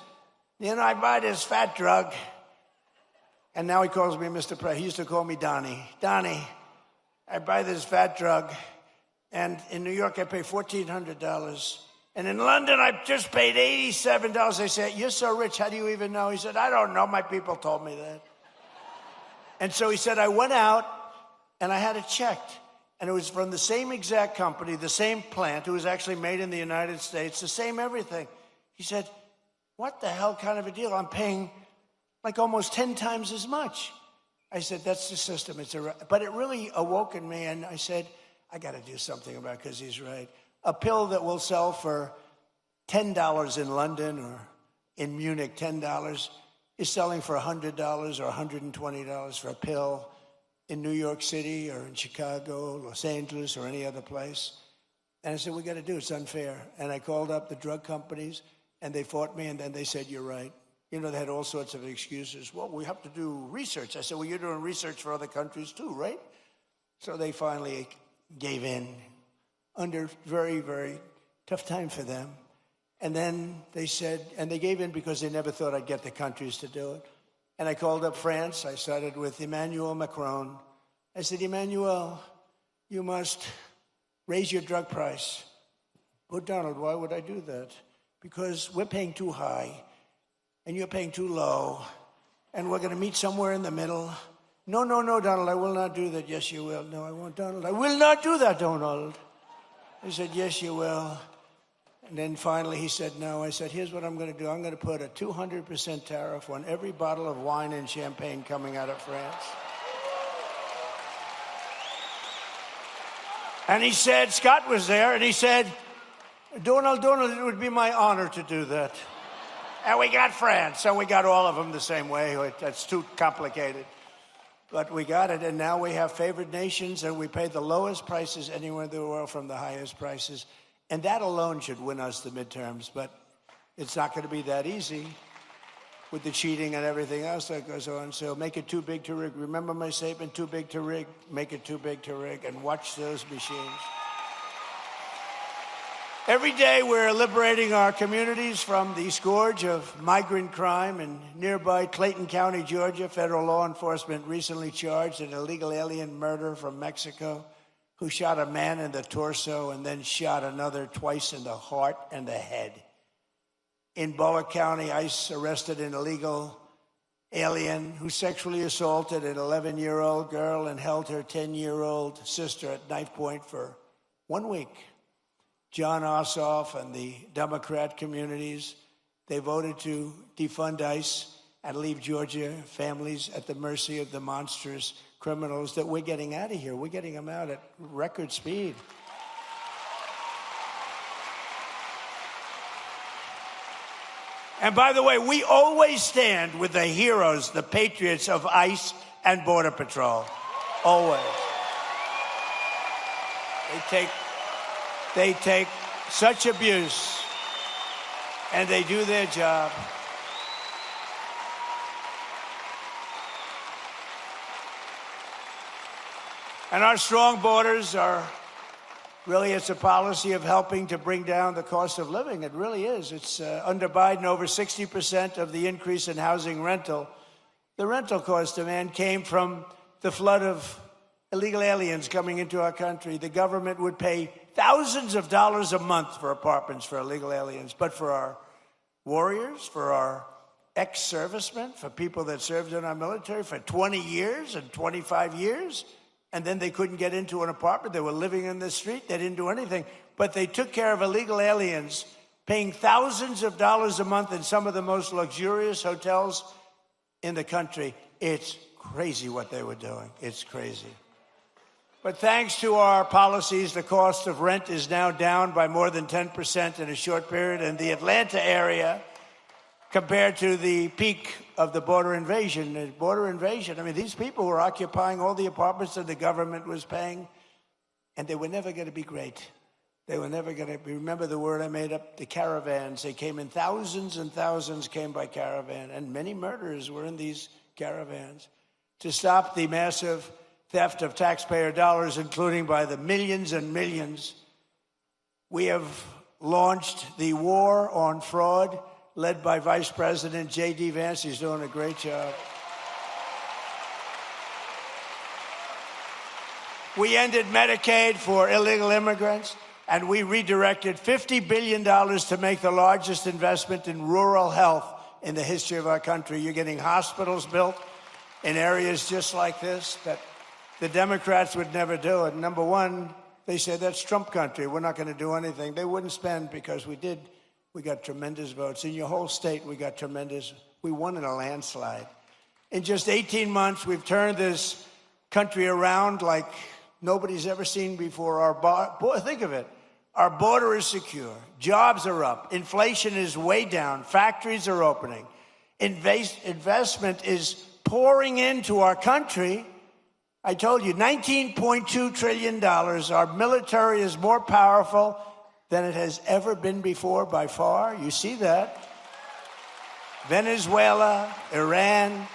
I buy this fat drug. And now he calls me Mr. President. He used to call me Donnie. Donnie, I buy this fat drug. And in New York, I pay $1,400. And in London, I just paid $87. They said, you're so rich, how do you even know? He said, I don't know, my people told me that. And so he said, I went out and I had it checked. And it was from the same exact company, the same plant. It was actually made in the United States, the same everything. He said, what the hell kind of a deal? I'm paying like almost 10 times as much. I said, that's the system. But it really awoke in me, and I said, I got to do something about it, because he's right. A pill that will sell for $10 in London or in Munich, $10, is selling for $100 or $120 for a pill in New York City or in Chicago, Los Angeles, or any other place. And I said, we got to do it. It's unfair. And I called up the drug companies, and they fought me, and then they said, you're right. They had all sorts of excuses. Well, we have to do research. I said, well, you're doing research for other countries too, right? So they finally gave in under very, very tough time for them. And then they said, and they gave in because they never thought I'd get the countries to do it. And I called up France. I started with Emmanuel Macron. I said, Emmanuel, you must raise your drug price. Well, Donald, why would I do that? Because we're paying too high, and you're paying too low, and we're going to meet somewhere in the middle. No, Donald, I will not do that. Yes, you will. No, I won't, Donald. I will not do that, Donald. I said, yes, you will. And then finally he said no. I said, here's what I'm going to do. I'm going to put a 200% tariff on every bottle of wine and champagne coming out of France. And he said, Scott was there, and he said, Donald, it would be my honor to do that. And we got France, so we got all of them the same way. That's too complicated. But we got it, and now we have favored nations, and we pay the lowest prices anywhere in the world from the highest prices. And that alone should win us the midterms, but it's not going to be that easy with the cheating and everything else that goes on. So make it too big to rig. Remember my statement, too big to rig, make it too big to rig, and watch those machines. Every day we're liberating our communities from the scourge of migrant crime. In nearby Clayton County, Georgia, federal law enforcement recently charged an illegal alien murderer from Mexico who shot a man in the torso and then shot another twice in the heart and the head. In Bullock County, ICE arrested an illegal alien who sexually assaulted an 11-year-old girl and held her 10-year-old sister at knife point for 1 week. John Ossoff and the Democrat communities, they voted to defund ICE and leave Georgia families at the mercy of the monstrous criminals that we're getting out of here. We're getting them out at record speed. And by the way, we always stand with the heroes, the patriots of ICE and Border Patrol. Always. They take such abuse, and they do their job. And our strong borders are really, it's a policy of helping to bring down the cost of living. It really is. It's under Biden, over 60% of the increase in housing rental. The rental cost demand came from the flood of illegal aliens coming into our country. The government would pay thousands of dollars a month for apartments for illegal aliens. But for our warriors, for our ex-servicemen, for people that served in our military for 20 years and 25 years, and then they couldn't get into an apartment. They were living in the street. They didn't do anything. But they took care of illegal aliens, paying thousands of dollars a month in some of the most luxurious hotels in the country. It's crazy what they were doing. It's crazy. But thanks to our policies, the cost of rent is now down by more than 10% in a short period in the Atlanta area compared to the peak of the border invasion. The border invasion, I mean, these people were occupying all the apartments that the government was paying, and they were never going to be great. They were never going to be, remember the word I made up, the caravans. They came in thousands and thousands came by caravan, and many murders were in these caravans. To stop the massive theft of taxpayer dollars, including by the millions and millions, we have launched the war on fraud, led by Vice President J.D. Vance. He's doing a great job. We ended Medicaid for illegal immigrants, and we redirected $50 billion to make the largest investment in rural health in the history of our country. You're getting hospitals built in areas just like this that the Democrats would never do it. Number one, they said that's Trump country. We're not going to do anything. They wouldn't spend because we did. We got tremendous votes. In your whole state, we got tremendous. We won in a landslide. In just 18 months, we've turned this country around like nobody's ever seen before. Think of it. Our border is secure. Jobs are up. Inflation is way down. Factories are opening. Investment is pouring into our country. I told you, $19.2 trillion. Our military is more powerful than it has ever been before by far. You see that. Venezuela, Iran.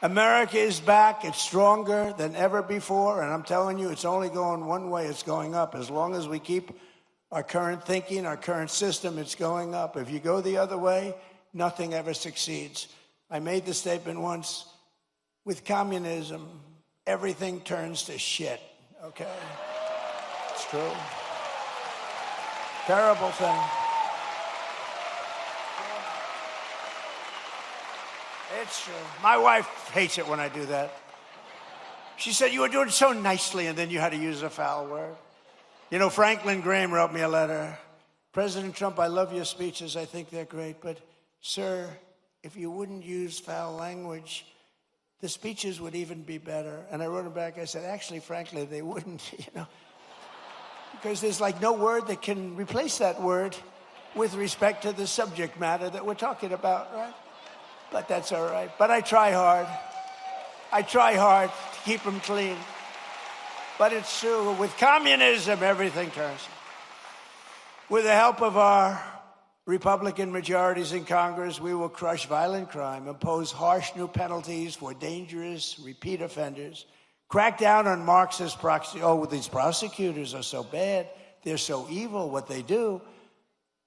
America is back. It's stronger than ever before. And I'm telling you, it's only going one way. It's going up. As long as we keep our current thinking, our current system, it's going up. If you go the other way, nothing ever succeeds. I made the statement once, with communism, everything turns to shit, okay? It's true. Terrible thing. It's true. My wife hates it when I do that. She said, you were doing so nicely, and then you had to use a foul word. You know, Franklin Graham wrote me a letter. President Trump, I love your speeches. I think they're great. But, sir, if you wouldn't use foul language, the speeches would even be better. And I wrote him back. I said, actually, frankly, they wouldn't, because there's like no word that can replace that word with respect to the subject matter that we're talking about, right? But that's all right. But I try hard. I try hard to keep them clean. But it's true. With communism, everything turns. With the help of our Republican majorities in Congress, we will crush violent crime, impose harsh new penalties for dangerous repeat offenders, crack down on Marxist these prosecutors are so bad, they're so evil, what they do.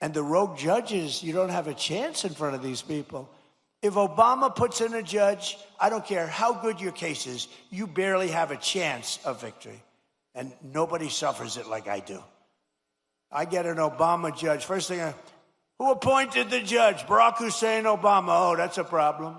And the rogue judges, you don't have a chance in front of these people. If Obama puts in a judge, I don't care how good your case is, you barely have a chance of victory. And nobody suffers it like I do. I get an Obama judge. First thing, who appointed the judge? Barack Hussein Obama. Oh, that's a problem.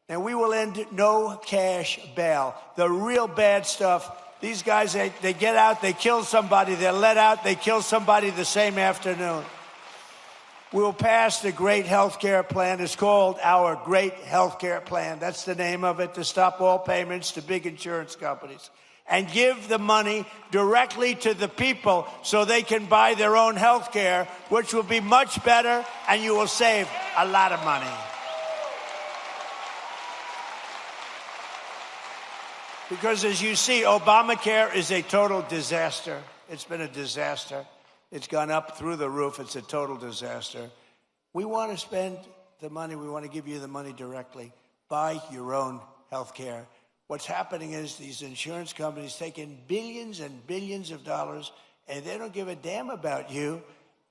And we will end no cash bail. The real bad stuff, these guys, they get out, they kill somebody, they're let out, they kill somebody the same afternoon. We'll pass the Great Healthcare Plan. It's called our Great Healthcare Plan. That's the name of it, to stop all payments to big insurance companies and give the money directly to the people so they can buy their own health care, which will be much better, and you will save a lot of money. Because as you see, Obamacare is a total disaster. It's been a disaster. It's gone up through the roof. It's a total disaster. We want to spend the money. We want to give you the money directly. Buy your own health care. What's happening is these insurance companies take in billions and billions of dollars, and they don't give a damn about you.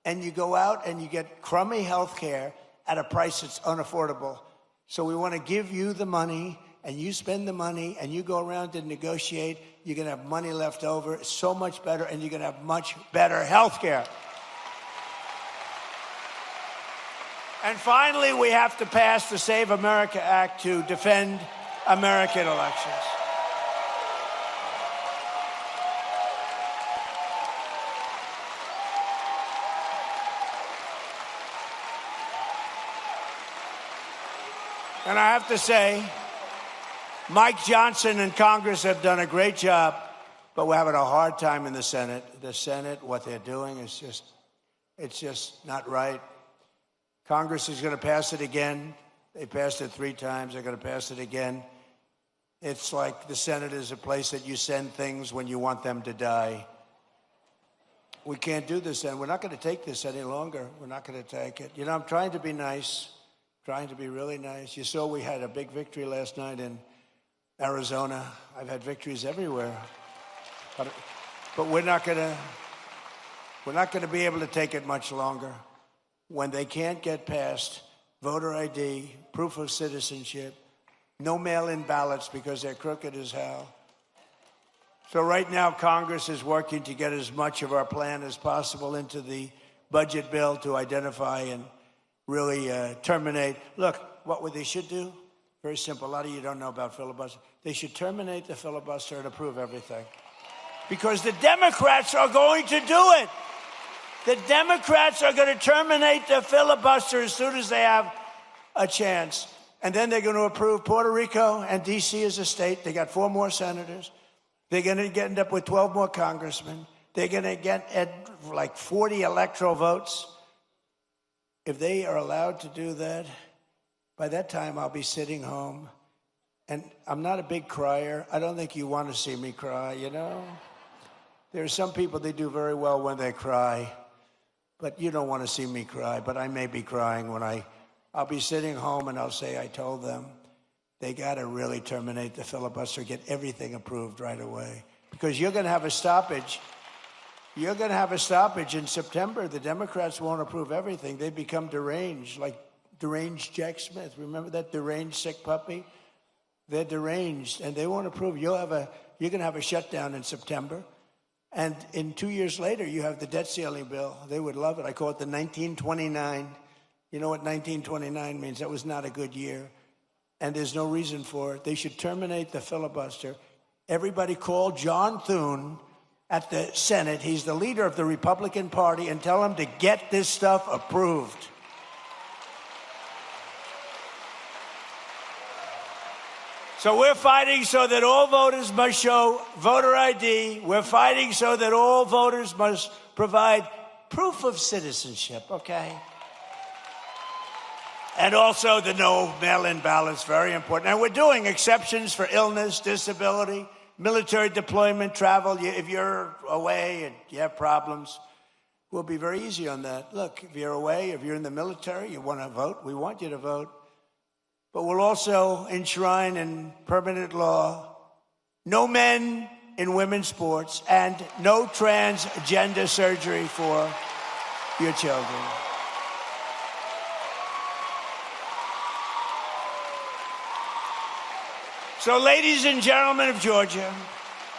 And you go out and you get crummy health care at a price that's unaffordable. So we want to give you the money, and you spend the money, and you go around and negotiate. You're going to have money left over. It's so much better, and you're going to have much better health care. And finally, we have to pass the Save America Act to defend American elections. And I have to say, Mike Johnson and Congress have done a great job, but we're having a hard time in the Senate. The Senate, what they're doing is just not right. Congress is going to pass it again. They passed it 3 times. They're going to pass it again. It's like the Senate is a place that you send things when you want them to die. We can't do this, and we're not going to take this any longer. We're not going to take it. You know, I'm trying to be nice, trying to be really nice. You saw we had a big victory last night in Arizona. I've had victories everywhere. But we're not going to be able to take it much longer. When they can't get past voter ID, proof of citizenship, no mail-in ballots because they're crooked as hell. So right now, Congress is working to get as much of our plan as possible into the budget bill to identify and really terminate. Look, what they should do? Very simple. A lot of you don't know about filibuster. They should terminate the filibuster and approve everything. Because the Democrats are going to do it. The Democrats are going to terminate the filibuster as soon as they have a chance. And then they're going to approve Puerto Rico and D.C. as a state. They got 4 more senators. They're going to end up with 12 more congressmen. They're going to get like 40 electoral votes. If they are allowed to do that, by that time I'll be sitting home. And I'm not a big crier. I don't think you want to see me cry, you know? There are some people, they do very well when they cry. But you don't want to see me cry. But I may be crying when I'll be sitting home and I'll say I told them. They got to really terminate the filibuster, get everything approved right away. Because you're going to have a stoppage. You're going to have a stoppage in September. The Democrats won't approve everything. They become deranged, like deranged Jack Smith. Remember that deranged sick puppy? They're deranged, and they won't approve. You're going to have a shutdown in September. And in 2 years later, you have the debt ceiling bill. They would love it. I call it the 1929. You know what 1929 means? That was not a good year. And there's no reason for it. They should terminate the filibuster. Everybody call John Thune at the Senate. He's the leader of the Republican Party, and tell him to get this stuff approved. So we're fighting so that all voters must show voter ID. We're fighting so that all voters must provide proof of citizenship, okay? And also the no mail-in ballots, very important. And we're doing exceptions for illness, disability, military deployment, travel. If you're away and you have problems, we'll be very easy on that. Look, if you're away, if you're in the military, you want to vote, we want you to vote. But we'll also enshrine in permanent law no men in women's sports and no transgender surgery for your children. So, ladies and gentlemen of Georgia,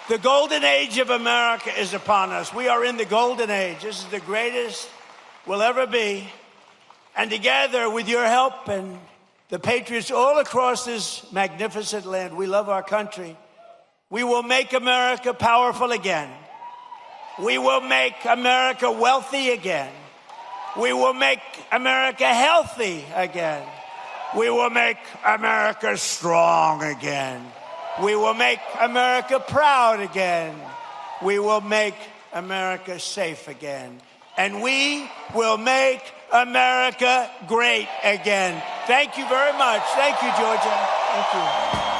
the golden age of America is upon us. We are in the golden age. This is the greatest we'll ever be. And together, with your help and the patriots all across this magnificent land, we love our country. We will make America powerful again. We will make America wealthy again. We will make America healthy again. We will make America strong again. We will make America proud again. We will make America safe again. And we will make America great again. Thank you very much. Thank you, Georgia. Thank you.